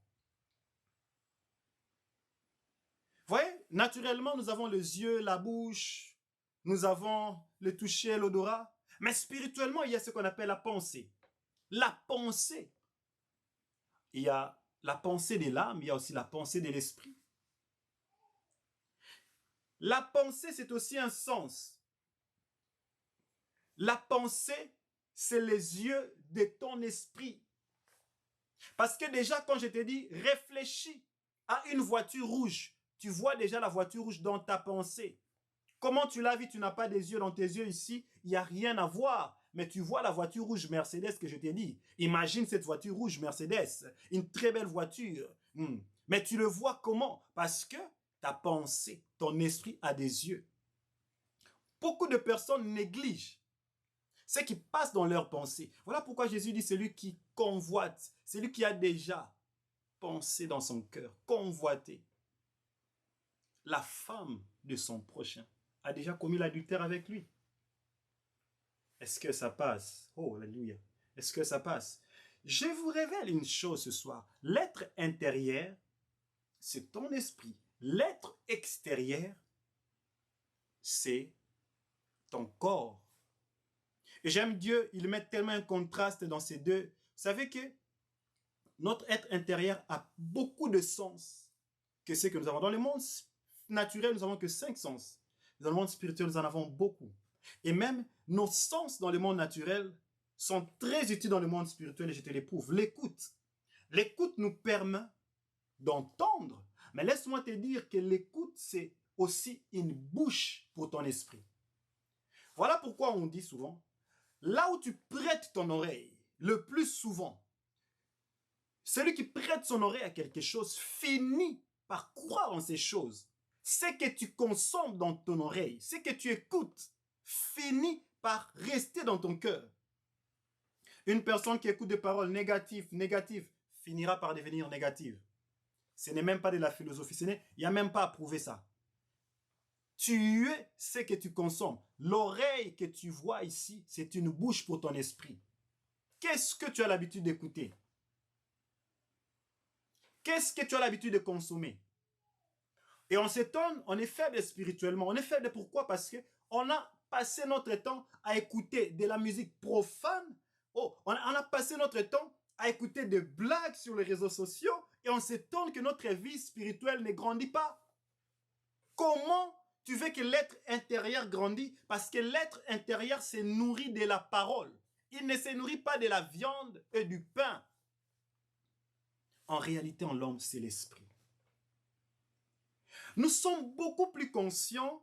Vous voyez? Naturellement, nous avons les yeux, la bouche, nous avons le toucher, l'odorat. Mais spirituellement, il y a ce qu'on appelle la pensée. La pensée. Il y a la pensée de l'âme, il y a aussi la pensée de l'esprit. La pensée, c'est aussi un sens. La pensée, c'est les yeux de ton esprit. Parce que déjà, quand je te dis réfléchis, à une voiture rouge. Tu vois déjà la voiture rouge dans ta pensée. Comment tu l'as vu? Tu n'as pas des yeux dans tes yeux ici. Il n'y a rien à voir. Mais tu vois la voiture rouge Mercedes que je t'ai dit. Imagine cette voiture rouge Mercedes. Une très belle voiture. Mais tu le vois comment? Parce que ta pensée, ton esprit a des yeux. Beaucoup de personnes négligent ce qui passe dans leur pensée. Voilà pourquoi Jésus dit celui qui convoite, celui qui a déjà pensé dans son cœur, convoité la femme de son prochain, a déjà commis l'adultère avec lui. Est-ce que ça passe? Oh, alléluia. Est-ce que ça passe? Je vous révèle une chose ce soir. L'être intérieur, c'est ton esprit. L'être extérieur, c'est ton corps. Et j'aime Dieu, il met tellement un contraste dans ces deux. Vous savez que notre être intérieur a beaucoup de sens que ce que nous avons. Dans le monde naturel, nous n'avons que 5 sens. Dans le monde spirituel, nous en avons beaucoup. Et même nos sens dans le monde naturel sont très utiles dans le monde spirituel et je te l'éprouve. L'écoute. L'écoute nous permet d'entendre. Mais laisse-moi te dire que l'écoute, c'est aussi une bouche pour ton esprit. Voilà pourquoi on dit souvent, là où tu prêtes ton oreille, le plus souvent, celui qui prête son oreille à quelque chose finit par croire en ces choses. Ce que tu consommes dans ton oreille, ce que tu écoutes, finit par rester dans ton cœur. Une personne qui écoute des paroles négatives, finira par devenir négative. Ce n'est même pas de la philosophie, il n'y a même pas à prouver ça. Tu es ce que tu consommes. L'oreille que tu vois ici, c'est une bouche pour ton esprit. Qu'est-ce que tu as l'habitude d'écouter? Qu'est-ce que tu as l'habitude de consommer? Et on s'étonne, on est faible spirituellement. On est faible pourquoi? Parce qu'on a passé notre temps à écouter de la musique profane. Oh, on a passé notre temps à écouter des blagues sur les réseaux sociaux et on s'étonne que notre vie spirituelle ne grandit pas. Comment tu veux que l'être intérieur grandisse? Parce que l'être intérieur se nourrit de la parole. Il ne se nourrit pas de la viande et du pain. En réalité, en l'homme, c'est l'esprit. Nous sommes beaucoup plus conscients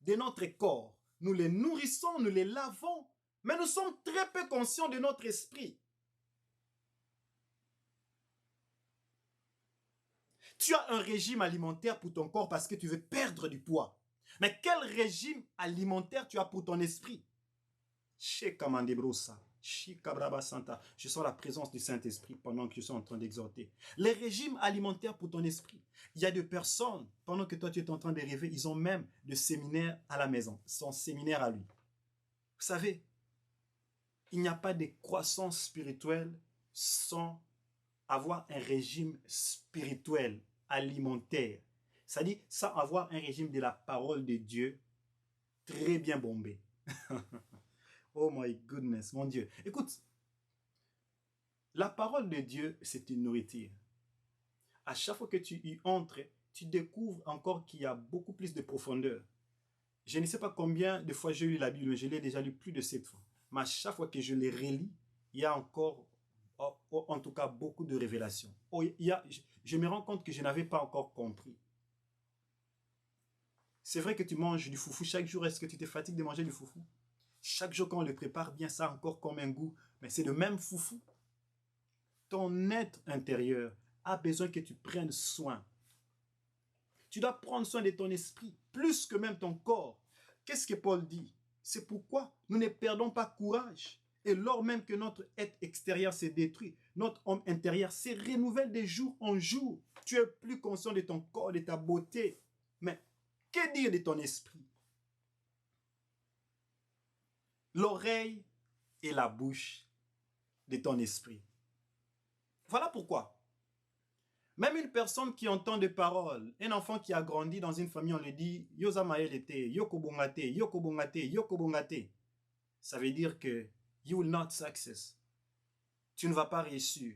de notre corps. Nous les nourrissons, nous les lavons, mais nous sommes très peu conscients de notre esprit. Tu as un régime alimentaire pour ton corps parce que tu veux perdre du poids. Mais quel régime alimentaire tu as pour ton esprit? Je sens la présence du Saint-Esprit pendant que je suis en train d'exhorter. Les régimes alimentaires pour ton esprit. Il y a des personnes, pendant que toi tu es en train de rêver, ils ont même des séminaires à la maison, son séminaire à lui. Vous savez, il n'y a pas de croissance spirituelle sans avoir un régime spirituel, alimentaire. C'est-à-dire sans avoir un régime de la parole de Dieu très bien bombé. Oh my goodness, mon Dieu. Écoute, la parole de Dieu, c'est une nourriture. À chaque fois que tu y entres, tu découvres encore qu'il y a beaucoup plus de profondeur. Je ne sais pas combien de fois j'ai lu la Bible, mais je l'ai déjà lu plus de 7 fois. Mais à chaque fois que je les relis, il y a encore, en tout cas, beaucoup de révélations. Oh, je me rends compte que je n'avais pas encore compris. C'est vrai que tu manges du foufou chaque jour. Est-ce que tu te fatigues de manger du foufou? Chaque jour, quand on le prépare bien, ça a encore comme un goût. Mais c'est le même foufou. Ton être intérieur a besoin que tu prennes soin. Tu dois prendre soin de ton esprit, plus que même ton corps. Qu'est-ce que Paul dit? C'est pourquoi nous ne perdons pas courage. Et lors même que notre être extérieur s'est détruit, notre homme intérieur se renouvelle de jour en jour. Tu es plus conscient de ton corps, de ta beauté. Mais que dire de ton esprit? L'oreille et la bouche de ton esprit. Voilà pourquoi. Même une personne qui entend des paroles, un enfant qui a grandi dans une famille, on lui dit « Yozamaelete, yokobongate, yokobongate, yokobongate ». Ça veut dire que « You will not success ». Tu ne vas pas réussir.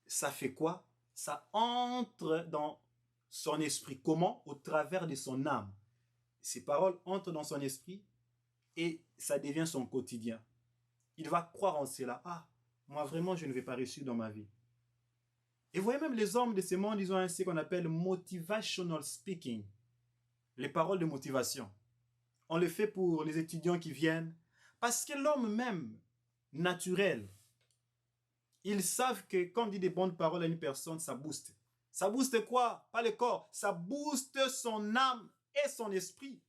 Ça fait quoi? Ça entre dans son esprit. Comment? Au travers de son âme. Ces paroles entrent dans son esprit et ça devient son quotidien. Il va croire en cela. Ah, moi vraiment, je ne vais pas réussir dans ma vie. Et vous voyez, même les hommes de ce monde, ils ont ce qu'on appelle motivational speaking, les paroles de motivation. On le fait pour les étudiants qui viennent, parce que l'homme même, naturel, ils savent que quand on dit des bonnes paroles à une personne, ça booste. Ça booste quoi? Pas le corps, ça booste son âme et son esprit.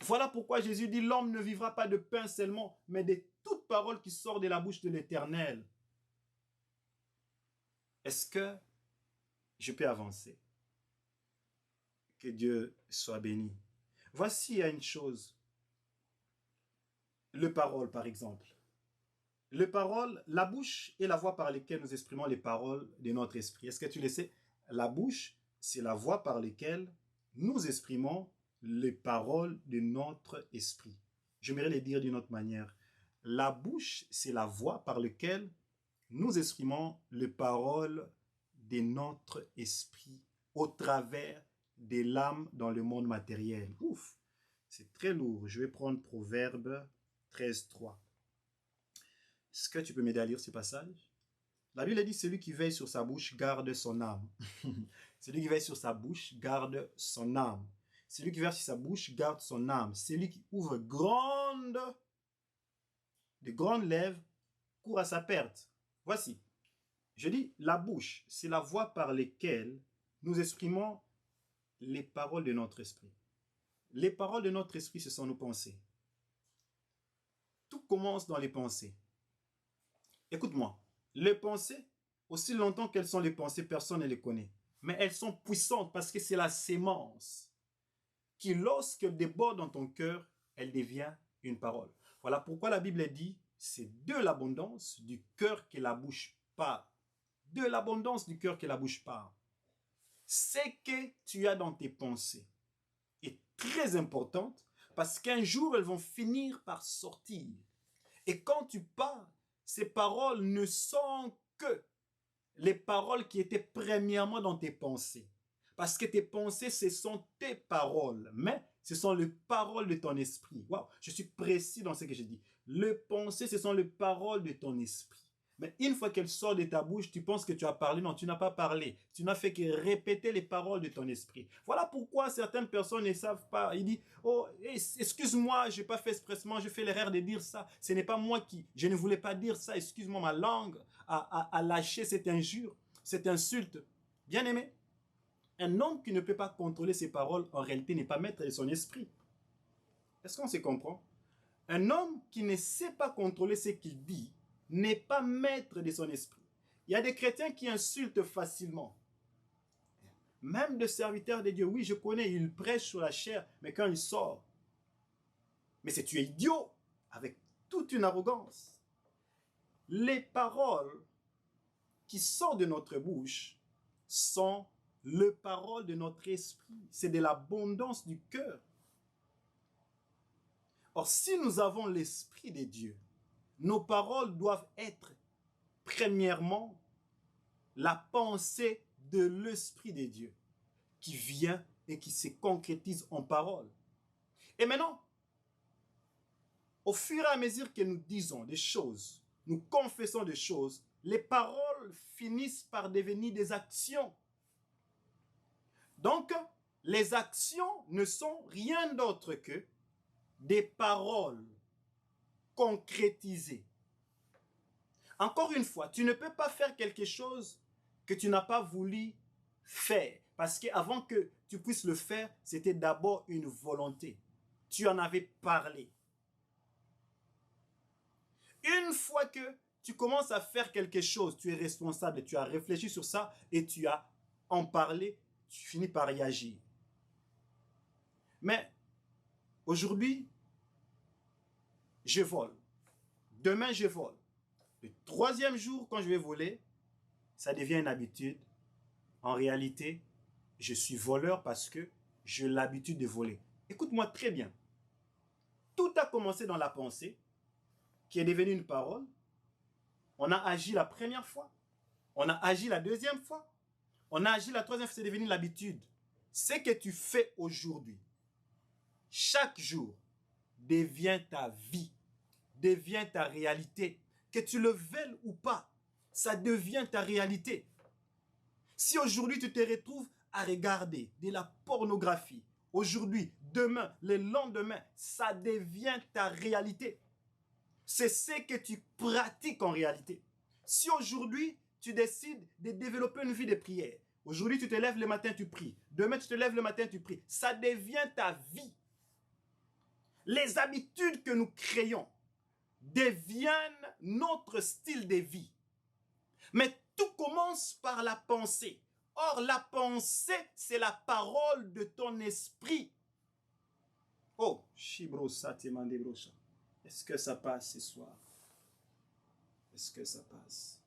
Voilà pourquoi Jésus dit, l'homme ne vivra pas de pain seulement, mais de toute parole qui sort de la bouche de l'Éternel. Est-ce que je peux avancer? Que Dieu soit béni. Voici une chose. Le parole, par exemple. Le parole, la bouche est la voie par laquelle nous exprimons les paroles de notre esprit. Est-ce que tu le sais? La bouche, c'est la voie par laquelle nous exprimons les paroles de notre esprit. J'aimerais le dire d'une autre manière. La bouche, c'est la voie par laquelle nous exprimons les paroles de notre esprit au travers de l'âme dans le monde matériel. Ouf, c'est très lourd. Je vais prendre Proverbe 13:3. Est-ce que tu peux m'aider à lire ce passage? La Bible dit, celui qui veille sur sa bouche garde son âme. Celui qui veille sur sa bouche garde son âme. Celui qui veille sur sa bouche garde son âme. Celui qui ouvre de grandes lèvres court à sa perte. Voici. Je dis, la bouche, c'est la voie par laquelle nous exprimons les paroles de notre esprit. Les paroles de notre esprit, ce sont nos pensées. Tout commence dans les pensées. Écoute-moi, les pensées, aussi longtemps qu'elles sont les pensées, personne ne les connaît. Mais elles sont puissantes parce que c'est la sémence qui, lorsque déborde dans ton cœur, elle devient une parole. Voilà pourquoi la Bible dit, c'est de l'abondance du cœur que la bouche parle. De l'abondance du cœur que la bouche parle. Ce que tu as dans tes pensées est très importante parce qu'un jour, elles vont finir par sortir. Et quand tu parles, ces paroles ne sont que les paroles qui étaient premièrement dans tes pensées. Parce que tes pensées, ce sont tes paroles, mais ce sont les paroles de ton esprit. Wow, je suis précis dans ce que je dis. Les pensées, ce sont les paroles de ton esprit. Mais une fois qu'elle sort de ta bouche, tu penses que tu as parlé. Non, tu n'as pas parlé. Tu n'as fait que répéter les paroles de ton esprit. Voilà pourquoi certaines personnes ne savent pas. Ils disent, oh, excuse-moi, je n'ai pas fait expressement, je fais l'erreur de dire ça. Ce n'est pas moi qui, je ne voulais pas dire ça. Excuse-moi, ma langue a lâché cette injure, cette insulte. Bien aimé, un homme qui ne peut pas contrôler ses paroles, en réalité, n'est pas maître de son esprit. Est-ce qu'on se comprend? Un homme qui ne sait pas contrôler ce qu'il dit, n'est pas maître de son esprit. Il y a des chrétiens qui insultent facilement. Même des serviteurs de Dieu, oui, je connais, ils prêchent sur la chair, mais quand ils sortent, mais c'est tu es idiot, avec toute une arrogance. Les paroles qui sortent de notre bouche sont les paroles de notre esprit. C'est de l'abondance du cœur. Or, si nous avons l'esprit de Dieu, nos paroles doivent être, premièrement, la pensée de l'Esprit de Dieu qui vient et qui se concrétise en parole. Et maintenant, au fur et à mesure que nous disons des choses, nous confessons des choses, les paroles finissent par devenir des actions. Donc, les actions ne sont rien d'autre que des paroles concrétisées. Encore une fois, tu ne peux pas faire quelque chose que tu n'as pas voulu faire. Parce qu'avant que tu puisses le faire, c'était d'abord une volonté. Tu en avais parlé. Une fois que tu commences à faire quelque chose, tu es responsable, tu as réfléchi sur ça et tu as en parlé, tu finis par y agir. Mais aujourd'hui, je vole. Demain, je vole. Le troisième jour, quand je vais voler, ça devient une habitude. En réalité, je suis voleur parce que j'ai l'habitude de voler. Écoute-moi très bien. Tout a commencé dans la pensée, qui est devenue une parole. On a agi la première fois. On a agi la deuxième fois. On a agi la troisième fois, c'est devenu l'habitude. Ce que tu fais aujourd'hui, chaque jour, devient ta vie, devient ta réalité. Que tu le veuilles ou pas, ça devient ta réalité. Si aujourd'hui tu te retrouves à regarder de la pornographie, aujourd'hui, demain, le lendemain, ça devient ta réalité. C'est ce que tu pratiques en réalité. Si aujourd'hui, tu décides de développer une vie de prière, aujourd'hui, tu te lèves le matin, tu pries. Demain, tu te lèves le matin, tu pries. Ça devient ta vie. Les habitudes que nous créons deviennent notre style de vie. Mais tout commence par la pensée. Or, la pensée, c'est la parole de ton esprit. Oh, Shibrosa Temandebrosa. Est-ce que ça passe ce soir? Est-ce que ça passe?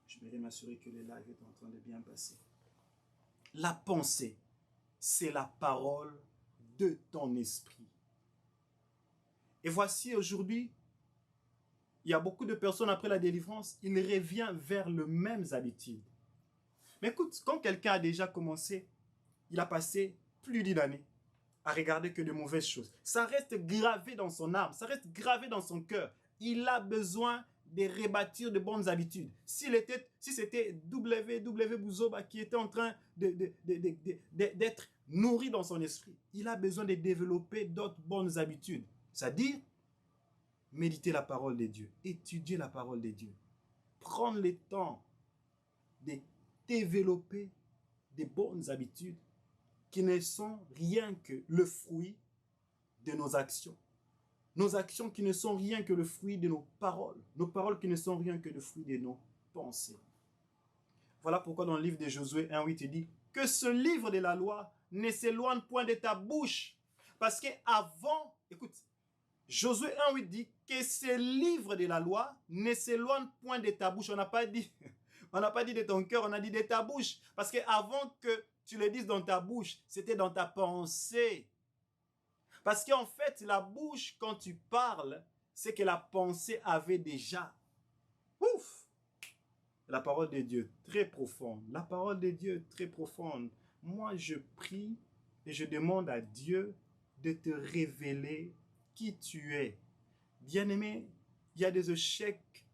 Je vais m'assurer que le live est en train de bien passer. La pensée, c'est la parole de ton esprit. Et voici aujourd'hui, il y a beaucoup de personnes après la délivrance, ils reviennent vers les mêmes habitudes. Mais écoute, quand quelqu'un a déjà commencé, il a passé plus d'une année à regarder que de mauvaises choses. Ça reste gravé dans son âme, ça reste gravé dans son cœur. Il a besoin de rebâtir de bonnes habitudes. Si c'était W.W. Bouzoba qui était en train d'être nourri dans son esprit, il a besoin de développer d'autres bonnes habitudes. C'est-à-dire, méditer la parole de Dieu, étudier la parole de Dieu, prendre le temps de développer des bonnes habitudes qui ne sont rien que le fruit de nos actions. Nos actions qui ne sont rien que le fruit de nos paroles qui ne sont rien que le fruit de nos pensées. Voilà pourquoi dans le livre de Josué 1.8, il dit que ce livre de la loi ne s'éloigne point de ta bouche. Parce qu'avant, écoute, Josué 1.8 dit que ce livre de la loi ne s'éloigne point de ta bouche. On n'a pas dit de ton cœur, on a dit de ta bouche. Parce qu'avant que tu le dises dans ta bouche, c'était dans ta pensée. Parce qu'en fait, la bouche, quand tu parles, c'est que la pensée avait déjà. Ouf! La parole de Dieu, très profonde. La parole de Dieu, très profonde. Moi, je prie et je demande à Dieu de te révéler qui tu es. Bien-aimé, il y a des échecs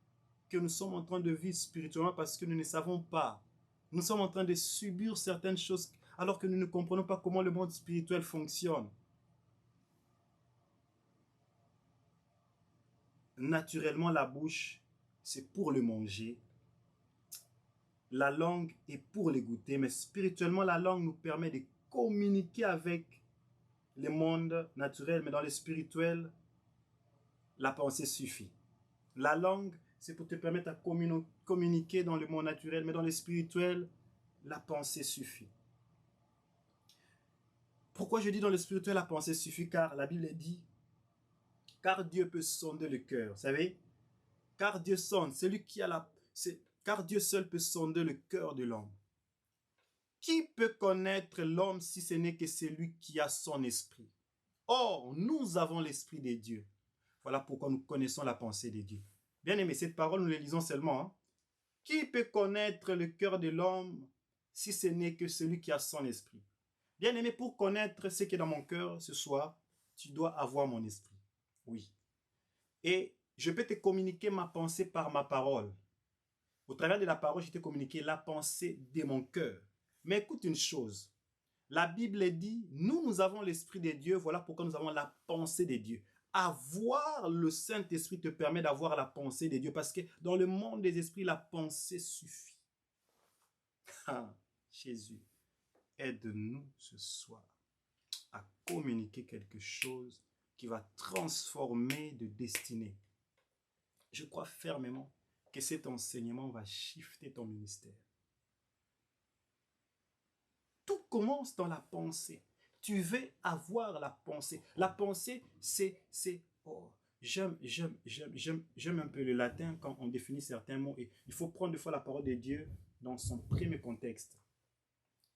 que nous sommes en train de vivre spirituellement parce que nous ne savons pas. Nous sommes en train de subir certaines choses alors que nous ne comprenons pas comment le monde spirituel fonctionne. Naturellement, la bouche, c'est pour le manger. La langue est pour les goûter, mais spirituellement, la langue nous permet de communiquer avec le monde naturel, mais dans le spirituel, la pensée suffit. La langue, c'est pour te permettre de communiquer dans le monde naturel, mais dans le spirituel, la pensée suffit. Pourquoi je dis dans le spirituel, la pensée suffit? Car la Bible dit, car Dieu peut sonder le cœur. Vous savez? Car Dieu sonde, car Dieu seul peut sonder le cœur de l'homme. Qui peut connaître l'homme si ce n'est que celui qui a son esprit? Or, nous avons l'esprit de Dieu. Voilà pourquoi nous connaissons la pensée de Dieu. Bien aimé, cette parole, nous la lisons seulement. Hein? Qui peut connaître le cœur de l'homme si ce n'est que celui qui a son esprit? Bien aimé, pour connaître ce qui est dans mon cœur ce soir, tu dois avoir mon esprit. Oui. Et je peux te communiquer ma pensée par ma parole. Au travers de la parole, je t'ai communiqué la pensée de mon cœur. Mais écoute une chose. La Bible dit, nous avons l'Esprit de Dieu, voilà pourquoi nous avons la pensée de Dieu. Avoir le Saint-Esprit te permet d'avoir la pensée de Dieu, parce que dans le monde des esprits, la pensée suffit. Ah, Jésus, aide-nous ce soir à communiquer quelque chose qui va transformer de destinée. Je crois fermement que cet enseignement va shifter ton ministère. Tout commence dans la pensée. Tu veux avoir la pensée. La pensée, c'est oh, j'aime un peu le latin quand on définit certains mots. Et il faut prendre des fois la parole de Dieu dans son premier contexte.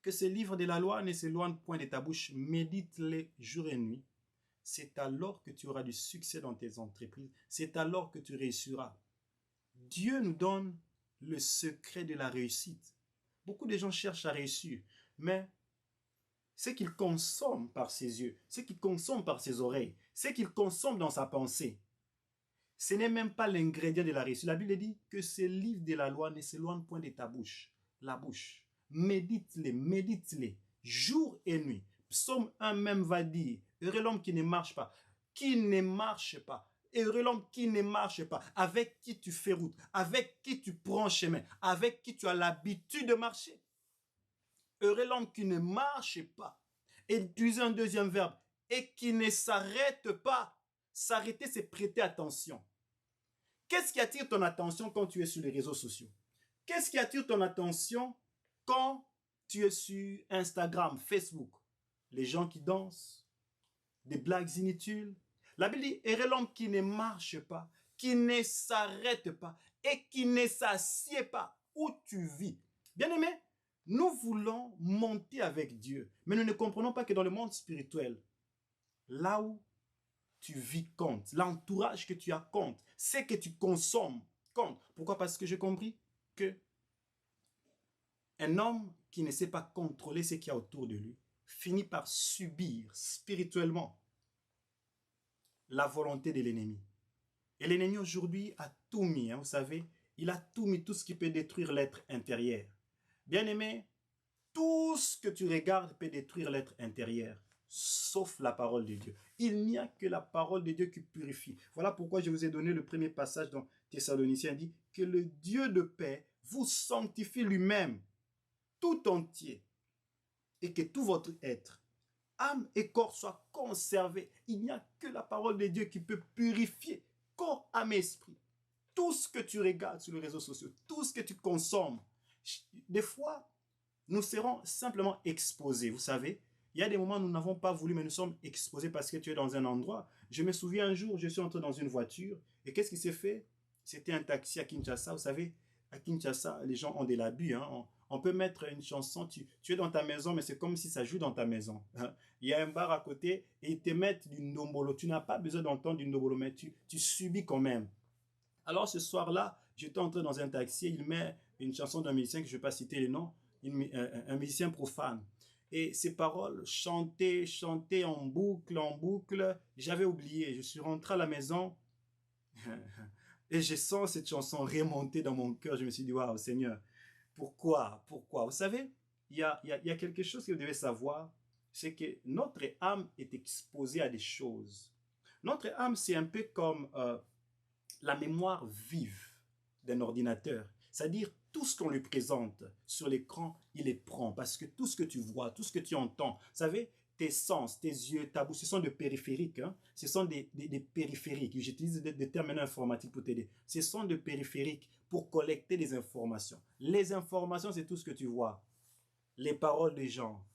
Que ce livre de la loi ne s'éloigne point de ta bouche, médite-les jour et nuit. C'est alors que tu auras du succès dans tes entreprises. C'est alors que tu réussiras. Dieu nous donne le secret de la réussite. Beaucoup de gens cherchent à réussir, mais ce qu'il consomme par ses yeux, ce qu'il consomme par ses oreilles, ce qu'il consomme dans sa pensée, ce n'est même pas l'ingrédient de la réussite. La Bible dit que ce livre de la loi ne s'éloigne point de ta bouche. la bouche. Médite-les, médite-les, jour et nuit. Psaume 1 même va dire, heureux l'homme qui ne marche pas. Qui ne marche pas. Heureux l'homme qui ne marche pas. Avec qui tu fais route. Avec qui tu prends chemin. Avec qui tu as l'habitude de marcher. Heureux l'homme qui ne marche pas. Et utiliser un deuxième verbe. Et qui ne s'arrête pas. S'arrêter, c'est prêter attention. Qu'est-ce qui attire ton attention quand tu es sur les réseaux sociaux? Qu'est-ce qui attire ton attention quand tu es sur Instagram, Facebook? Les gens qui dansent, des blagues inutiles. La Bible dit, heureux l'homme qui ne marche pas, qui ne s'arrête pas et qui ne s'assied pas où tu vis. Bien-aimé, nous voulons monter avec Dieu, mais nous ne comprenons pas que dans le monde spirituel, là où tu vis compte, l'entourage que tu as compte, ce que tu consommes compte. Pourquoi? Parce que j'ai compris que un homme qui ne sait pas contrôler ce qu'il y a autour de lui finit par subir spirituellement la volonté de l'ennemi. Et l'ennemi aujourd'hui a tout mis, vous savez, il a tout mis, tout ce qui peut détruire l'être intérieur. Bien-aimé, tout ce que tu regardes peut détruire l'être intérieur, sauf la parole de Dieu. Il n'y a que la parole de Dieu qui purifie. Voilà pourquoi je vous ai donné le premier passage dans Thessaloniciens, dit que le Dieu de paix vous sanctifie lui-même, tout entier, et que tout votre être, âme et corps soient conservés. Il n'y a que la parole de Dieu qui peut purifier corps, âme et esprit. Tout ce que tu regardes sur les réseaux sociaux, tout ce que tu consommes, des fois, nous serons simplement exposés. Vous savez, il y a des moments où nous n'avons pas voulu, mais nous sommes exposés parce que tu es dans un endroit. Je me souviens un jour, je suis entré dans une voiture et qu'est-ce qui s'est fait? C'était un taxi à Kinshasa. Vous savez, à Kinshasa, les gens ont de l'abus. On peut mettre une chanson, tu es dans ta maison, mais c'est comme si ça joue dans ta maison. Il y a un bar à côté et ils te mettent du ndombolo. Tu n'as pas besoin d'entendre du ndombolo, mais tu subis quand même. Alors ce soir-là, j'étais entré dans un taxi et il met une chanson d'un musicien que je ne vais pas citer le nom, un musicien profane. Et ces paroles chantaient en boucle. J'avais oublié. Je suis rentré à la maison et je sens cette chanson remonter dans mon cœur. Je me suis dit, waouh, Seigneur, pourquoi? Vous savez, il y a quelque chose que vous devez savoir, c'est que notre âme est exposée à des choses. Notre âme, c'est un peu comme la mémoire vive d'un ordinateur. C'est-à-dire, tout ce qu'on lui présente sur l'écran, il les prend. Parce que tout ce que tu vois, tout ce que tu entends, vous savez, tes sens, tes yeux, ta bouche, ce sont des périphériques. Ce sont des périphériques. J'utilise des termes informatiques pour t'aider. Ce sont des périphériques pour collecter des informations. Les informations, c'est tout ce que tu vois. Les paroles des gens,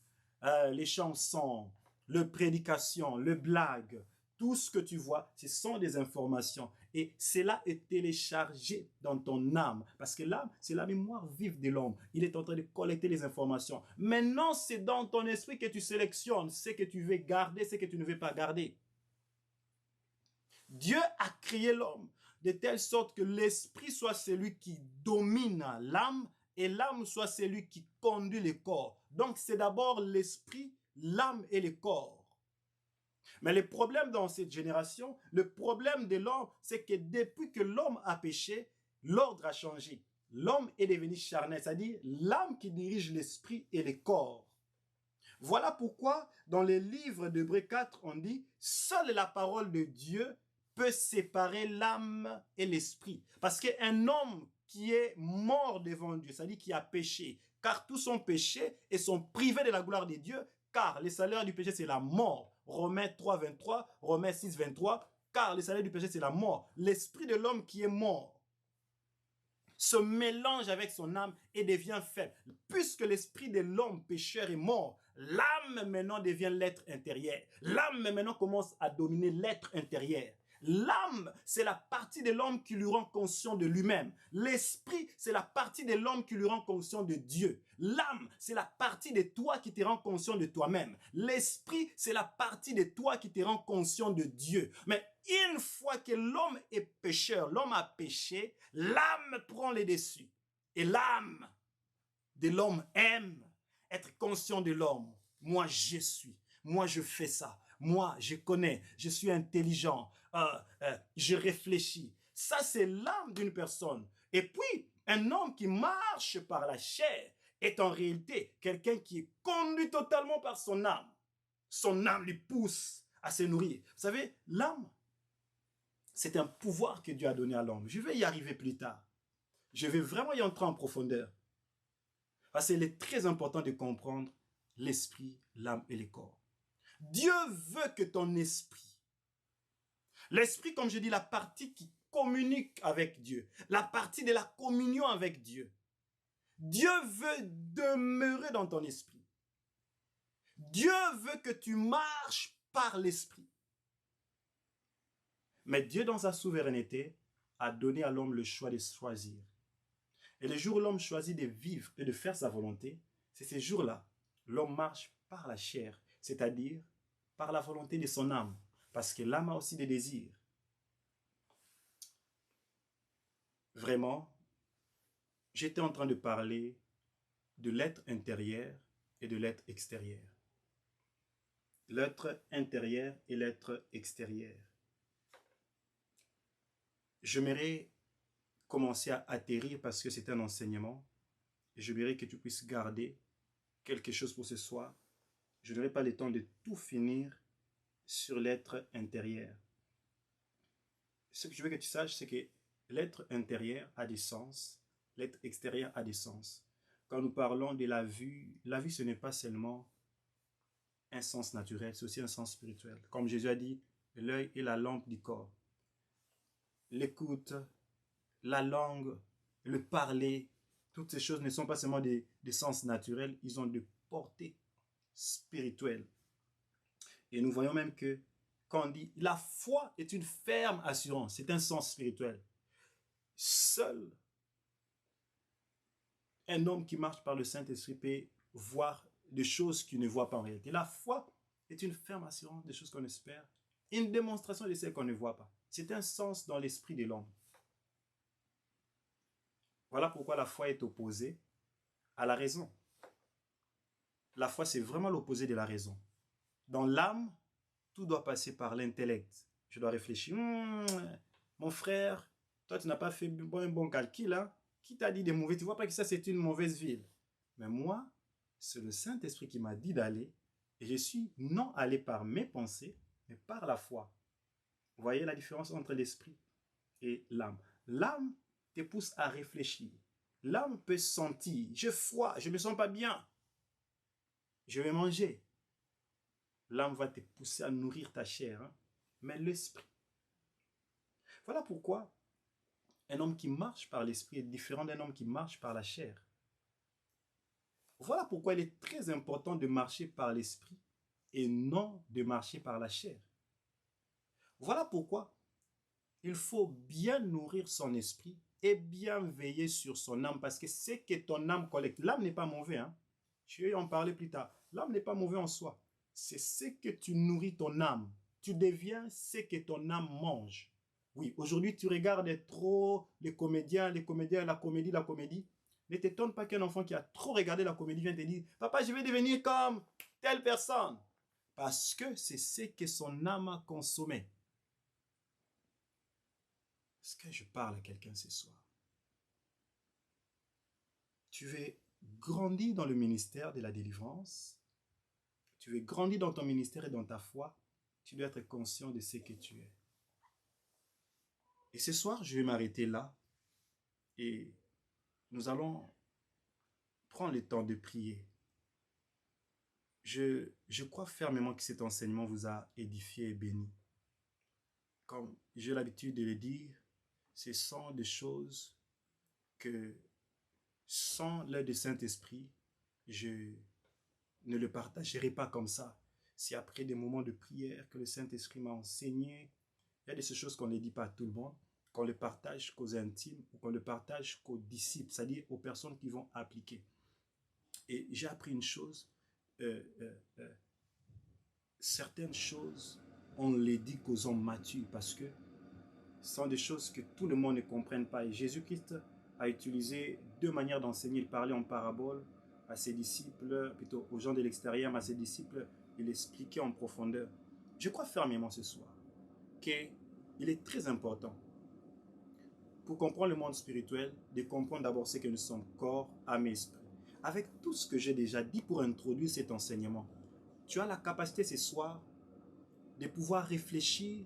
les chansons, les prédications, les blagues. Tout ce que tu vois, ce sont des informations. Et cela est téléchargé dans ton âme. Parce que l'âme, c'est la mémoire vive de l'homme. Il est en train de collecter les informations. Maintenant, c'est dans ton esprit que tu sélectionnes ce que tu veux garder, ce que tu ne veux pas garder. Dieu a créé l'homme de telle sorte que l'esprit soit celui qui domine l'âme et l'âme soit celui qui conduit le corps. Donc, c'est d'abord l'esprit, l'âme et le corps. Mais le problème dans cette génération, le problème de l'homme, c'est que depuis que l'homme a péché, l'ordre a changé. L'homme est devenu charnel, c'est-à-dire l'âme qui dirige l'esprit et le corps. Voilà pourquoi dans les livres d'Hébreux 4, on dit « Seule la parole de Dieu peut séparer l'âme et l'esprit. » Parce qu'un homme qui est mort devant Dieu, c'est-à-dire qui a péché, car tous sont péchés et sont privés de la gloire de Dieu, car le salaire du péché, c'est la mort. Romains 3, 23, Romains 6, 23, car le salaire du péché, c'est la mort. L'esprit de l'homme qui est mort se mélange avec son âme et devient faible. Puisque l'esprit de l'homme pécheur est mort, l'âme maintenant devient l'être intérieur. L'âme maintenant commence à dominer l'être intérieur. L'âme, c'est la partie de l'homme qui lui rend conscient de lui-même. L'esprit, c'est la partie de l'homme qui lui rend conscient de Dieu. L'âme, c'est la partie de toi qui te rend conscient de toi-même. L'esprit, c'est la partie de toi qui te rend conscient de Dieu. Mais une fois que l'homme est pécheur, l'homme a péché, l'âme prend les dessus. Et l'âme de l'homme aime être conscient de l'homme. Moi, je suis. Moi, je fais ça. Moi, je connais. Je suis intelligent. Je réfléchis. Ça, c'est l'âme d'une personne. Et puis, un homme qui marche par la chair, est en réalité quelqu'un qui est conduit totalement par son âme. Son âme lui pousse à se nourrir. Vous savez, l'âme, c'est un pouvoir que Dieu a donné à l'homme. Je vais y arriver plus tard. Je vais vraiment y entrer en profondeur. Parce qu'il est très important de comprendre l'esprit, l'âme et le corps. Dieu veut que ton esprit, l'esprit, comme je dis, la partie qui communique avec Dieu, la partie de la communion avec Dieu, Dieu veut demeurer dans ton esprit. Dieu veut que tu marches par l'esprit. Mais Dieu, dans sa souveraineté, a donné à l'homme le choix de choisir. Et le jour où l'homme choisit de vivre et de faire sa volonté, c'est ces jours-là, l'homme marche par la chair, c'est-à-dire par la volonté de son âme, parce que l'âme a aussi des désirs. Vraiment, j'étais en train de parler de l'être intérieur et de l'être extérieur. L'être intérieur et l'être extérieur. J'aimerais commencer à atterrir parce que c'est un enseignement. Et j'aimerais que tu puisses garder quelque chose pour ce soir. Je n'aurai pas le temps de tout finir sur l'être intérieur. Ce que je veux que tu saches, c'est que l'être intérieur a des sens, l'être extérieur a des sens. Quand nous parlons de la vue ce n'est pas seulement un sens naturel, c'est aussi un sens spirituel. Comme Jésus a dit, l'œil est la lampe du corps. L'écoute, la langue, le parler, toutes ces choses ne sont pas seulement des sens naturels, ils ont des portées spirituelles. Et nous voyons même que quand on dit la foi est une ferme assurance, c'est un sens spirituel. Seul un homme qui marche par le Saint-Esprit peut voir des choses qu'il ne voit pas en réalité. La foi est une ferme assurance des choses qu'on espère, une démonstration de celles qu'on ne voit pas. C'est un sens dans l'esprit de l'homme. Voilà pourquoi la foi est opposée à la raison. La foi, c'est vraiment l'opposé de la raison. Dans l'âme, tout doit passer par l'intellect. Je dois réfléchir. Mon frère, toi, tu n'as pas fait un bon calcul. Hein? Qui t'a dit des mauvais? Tu ne vois pas que ça, c'est une mauvaise ville. Mais moi, c'est le Saint-Esprit qui m'a dit d'aller. Et je suis non allé par mes pensées, mais par la foi. Vous voyez la différence entre l'esprit et l'âme. L'âme te pousse à réfléchir. L'âme peut sentir. J'ai froid, je ne me sens pas bien. Je vais manger. L'âme va te pousser à nourrir ta chair. Hein? Mais l'esprit. Voilà pourquoi un homme qui marche par l'esprit est différent d'un homme qui marche par la chair. Voilà pourquoi il est très important de marcher par l'esprit et non de marcher par la chair. Voilà pourquoi il faut bien nourrir son esprit et bien veiller sur son âme parce que c'est que ton âme collecte. L'âme n'est pas mauvaise. Hein? Je vais en parler plus tard. L'âme n'est pas mauvaise en soi. C'est ce que tu nourris ton âme. Tu deviens ce que ton âme mange. Oui, aujourd'hui, tu regardes trop les comédiens, la comédie. Ne t'étonne pas qu'un enfant qui a trop regardé la comédie vienne te dire « Papa, je vais devenir comme telle personne. » Parce que c'est ce que son âme a consommé. Est-ce que je parle à quelqu'un ce soir? Tu veux grandir dans le ministère de la délivrance. Tu veux grandir dans ton ministère et dans ta foi. Tu dois être conscient de ce que tu es. Et ce soir, je vais m'arrêter là et nous allons prendre le temps de prier. Je crois fermement que cet enseignement vous a édifié et béni. Comme j'ai l'habitude de le dire, ce sont des choses que sans l'aide du Saint-Esprit, je ne le partagerai pas comme ça. Si après des moments de prière que le Saint-Esprit m'a enseigné, il y a de ces choses qu'on ne dit pas à tout le monde, qu'on le partage qu'aux intimes ou qu'on le partage qu'aux disciples, c'est-à-dire aux personnes qui vont appliquer. Et j'ai appris une chose, certaines choses, on les dit qu'aux hommes matures parce que ce sont des choses que tout le monde ne comprenne pas. Et Jésus-Christ a utilisé deux manières d'enseigner. Il parlait en parabole à ses disciples, plutôt aux gens de l'extérieur, mais à ses disciples, il expliquait en profondeur. Je crois fermement ce soir qu'il est très important pour comprendre le monde spirituel, de comprendre d'abord ce que nous sommes, corps, âme et esprit. avec tout ce que j'ai déjà dit pour introduire cet enseignement, tu as la capacité ce soir de pouvoir réfléchir,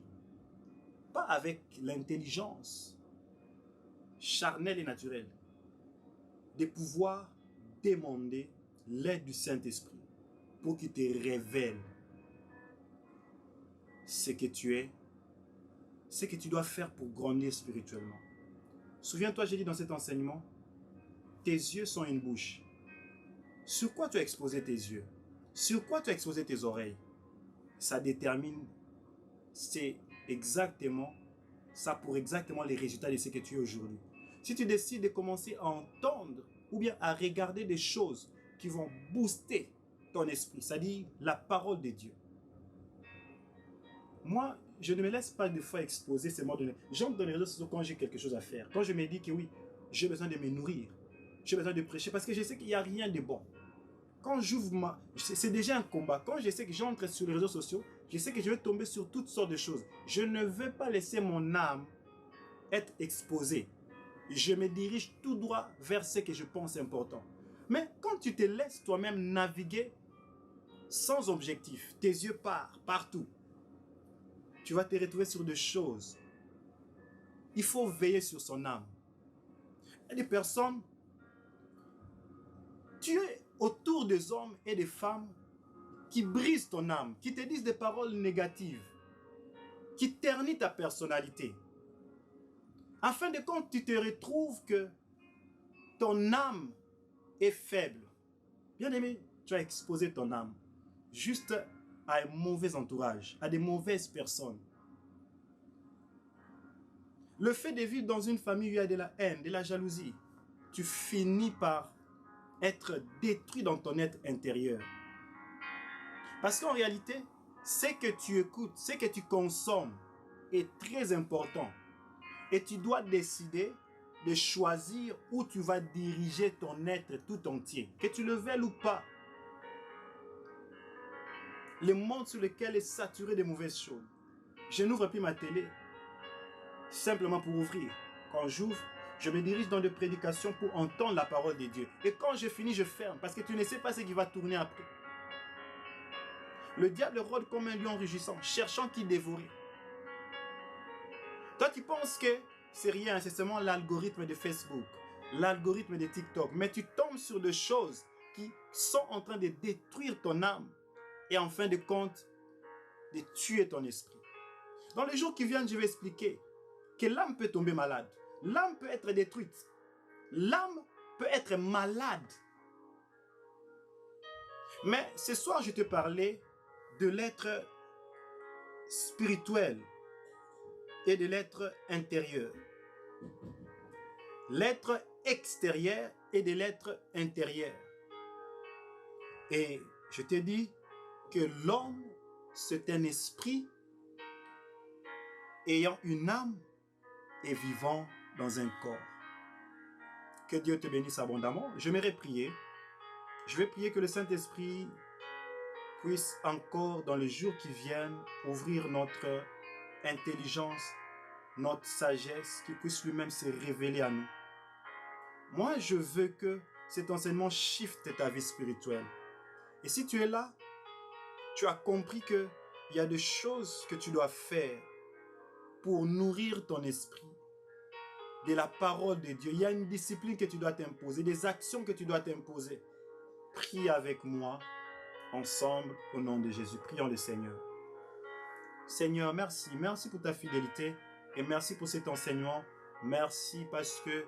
pas avec l'intelligence charnelle et naturelle, de pouvoir demander l'aide du Saint-Esprit pour qu'il te révèle ce que tu es, ce que tu dois faire pour grandir spirituellement. Souviens-toi, j'ai dit dans cet enseignement, tes yeux sont une bouche. Sur quoi tu as exposé tes yeux? Sur quoi tu as exposé tes oreilles? Ça détermine, c'est exactement, ça pour exactement les résultats de ce que tu es aujourd'hui. Si tu décides de commencer à entendre ou bien à regarder des choses qui vont booster ton esprit, c'est-à-dire la parole de Dieu. Moi, je ne me laisse pas des fois exposer ces mots de... J'entre dans les réseaux sociaux quand j'ai quelque chose à faire. Quand je me dis que oui, j'ai besoin de me nourrir. J'ai besoin de prêcher parce que je sais qu'il n'y a rien de bon. Quand j'ouvre ma... C'est déjà un combat. Quand je sais que j'entre sur les réseaux sociaux, je sais que je vais tomber sur toutes sortes de choses. Je ne veux pas laisser mon âme être exposée. Je me dirige tout droit vers ce que je pense important. Mais quand tu te laisses toi-même naviguer sans objectif, tes yeux partent partout, tu vas te retrouver sur des choses. Il faut veiller sur son âme. Il y a des personnes, tu es autour des hommes et des femmes qui brisent ton âme, qui te disent des paroles négatives, qui ternissent ta personnalité. Afin de quand tu te retrouves que ton âme est faible, bien aimé, tu as exposé ton âme juste à un mauvais entourage, à des mauvaises personnes. Le fait de vivre dans une famille où il y a de la haine, de la jalousie, tu finis par être détruit dans ton être intérieur. Parce qu'en réalité, ce que tu écoutes, ce que tu consommes est très important. Et tu dois décider de choisir où tu vas diriger ton être tout entier. Que tu le veuilles ou pas. Le monde sur lequel est saturé de mauvaises choses. Je n'ouvre plus ma télé simplement pour ouvrir. Quand j'ouvre, je me dirige dans des prédications pour entendre la parole de Dieu. Et quand je finis, je ferme. Parce que tu ne sais pas ce qui va tourner après. Le diable rôde comme un lion rugissant, cherchant qui dévorer. Toi, tu penses que c'est rien, c'est seulement l'algorithme de Facebook, l'algorithme de TikTok. Mais tu tombes sur des choses qui sont en train de détruire ton âme et en fin de compte, de tuer ton esprit. Dans les jours qui viennent, je vais expliquer que l'âme peut tomber malade. L'âme peut être détruite. L'âme peut être malade. Mais ce soir, je te parlais de l'être spirituel et de l'être intérieur. L'être extérieur et de l'être intérieur. Et je t'ai dit que l'homme, c'est un esprit ayant une âme et vivant dans un corps. Que Dieu te bénisse abondamment. J'aimerais prier. Je vais prier que le Saint-Esprit puisse encore, dans les jours qui viennent, ouvrir notre intelligence, notre sagesse, qu'il puisse lui-même se révéler à nous. Moi, je veux que cet enseignement shift ta vie spirituelle. Et si tu es là, tu as compris qu'il y a des choses que tu dois faire pour nourrir ton esprit de la parole de Dieu. Il y a une discipline que tu dois t'imposer, des actions que tu dois t'imposer. Prie avec moi, ensemble, au nom de Jésus. Prions le Seigneur. Seigneur, merci. Merci pour ta fidélité et merci pour cet enseignement. Merci parce que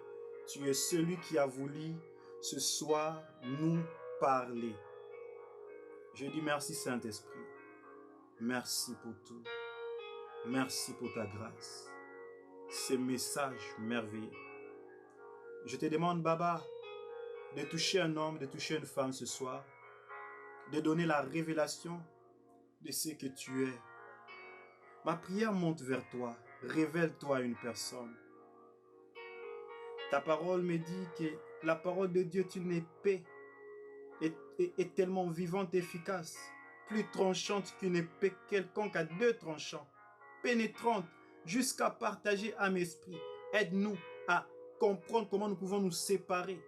tu es celui qui a voulu ce soir nous parler. Je dis merci Saint-Esprit. Merci pour tout. Merci pour ta grâce. Ces messages merveilleux. Je te demande, Baba, de toucher un homme, de toucher une femme ce soir, de donner la révélation de ce que tu es. Ma prière monte vers toi. Révèle-toi à une personne. Ta parole me dit que la parole de Dieu est une épée, est tellement vivante et efficace, plus tranchante qu'une épée quelconque à deux tranchants, pénétrante jusqu'à partager âme et esprit. Aide-nous à comprendre comment nous pouvons nous séparer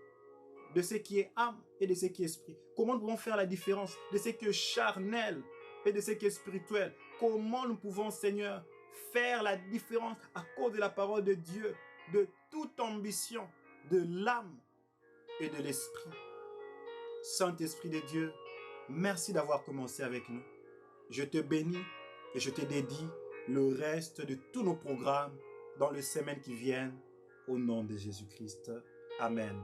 de ce qui est âme et de ce qui est esprit? Comment nous pouvons faire la différence de ce qui est charnel et de ce qui est spirituel? Comment nous pouvons, Seigneur, faire la différence à cause de la parole de Dieu, de toute ambition, de l'âme et de l'esprit? Saint-Esprit de Dieu, merci d'avoir commencé avec nous. Je te bénis et je te dédie le reste de tous nos programmes dans les semaines qui viennent, au nom de Jésus-Christ. Amen.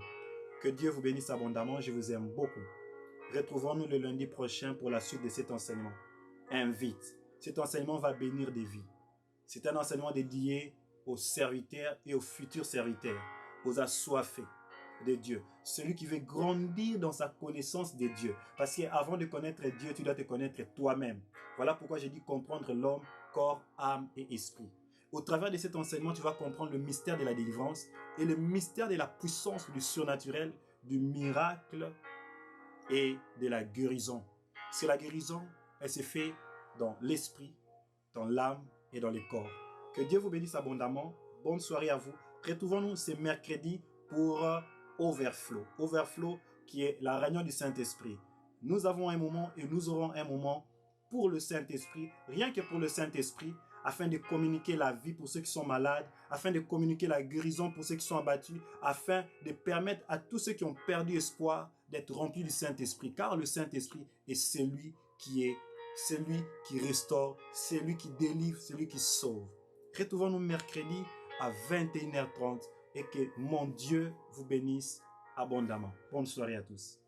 Que Dieu vous bénisse abondamment, je vous aime beaucoup. Retrouvons-nous le lundi prochain pour la suite de cet enseignement. Invite. Cet enseignement va bénir des vies. C'est un enseignement dédié aux serviteurs et aux futurs serviteurs, aux assoiffés de Dieu. Celui qui veut grandir dans sa connaissance de Dieu. Parce qu'avant de connaître Dieu, tu dois te connaître toi-même. Voilà pourquoi j'ai dit comprendre l'homme, corps, âme et esprit. Au travers de cet enseignement, tu vas comprendre le mystère de la délivrance et le mystère de la puissance du surnaturel, du miracle et de la guérison. C'est la guérison, elle se fait dans l'esprit, dans l'âme et dans le corps. Que Dieu vous bénisse abondamment. Bonne soirée à vous. Retrouvons-nous ce mercredi pour Overflow. Overflow qui est la réunion du Saint-Esprit. Nous avons un moment et nous aurons un moment pour le Saint-Esprit, rien que pour le Saint-Esprit, afin de communiquer la vie pour ceux qui sont malades, afin de communiquer la guérison pour ceux qui sont abattus, afin de permettre à tous ceux qui ont perdu espoir d'être remplis du Saint-Esprit. Car le Saint-Esprit est celui qui restaure, celui qui délivre, celui qui sauve. Retrouvons-nous mercredi à 21h30 et que mon Dieu vous bénisse abondamment. Bonne soirée à tous.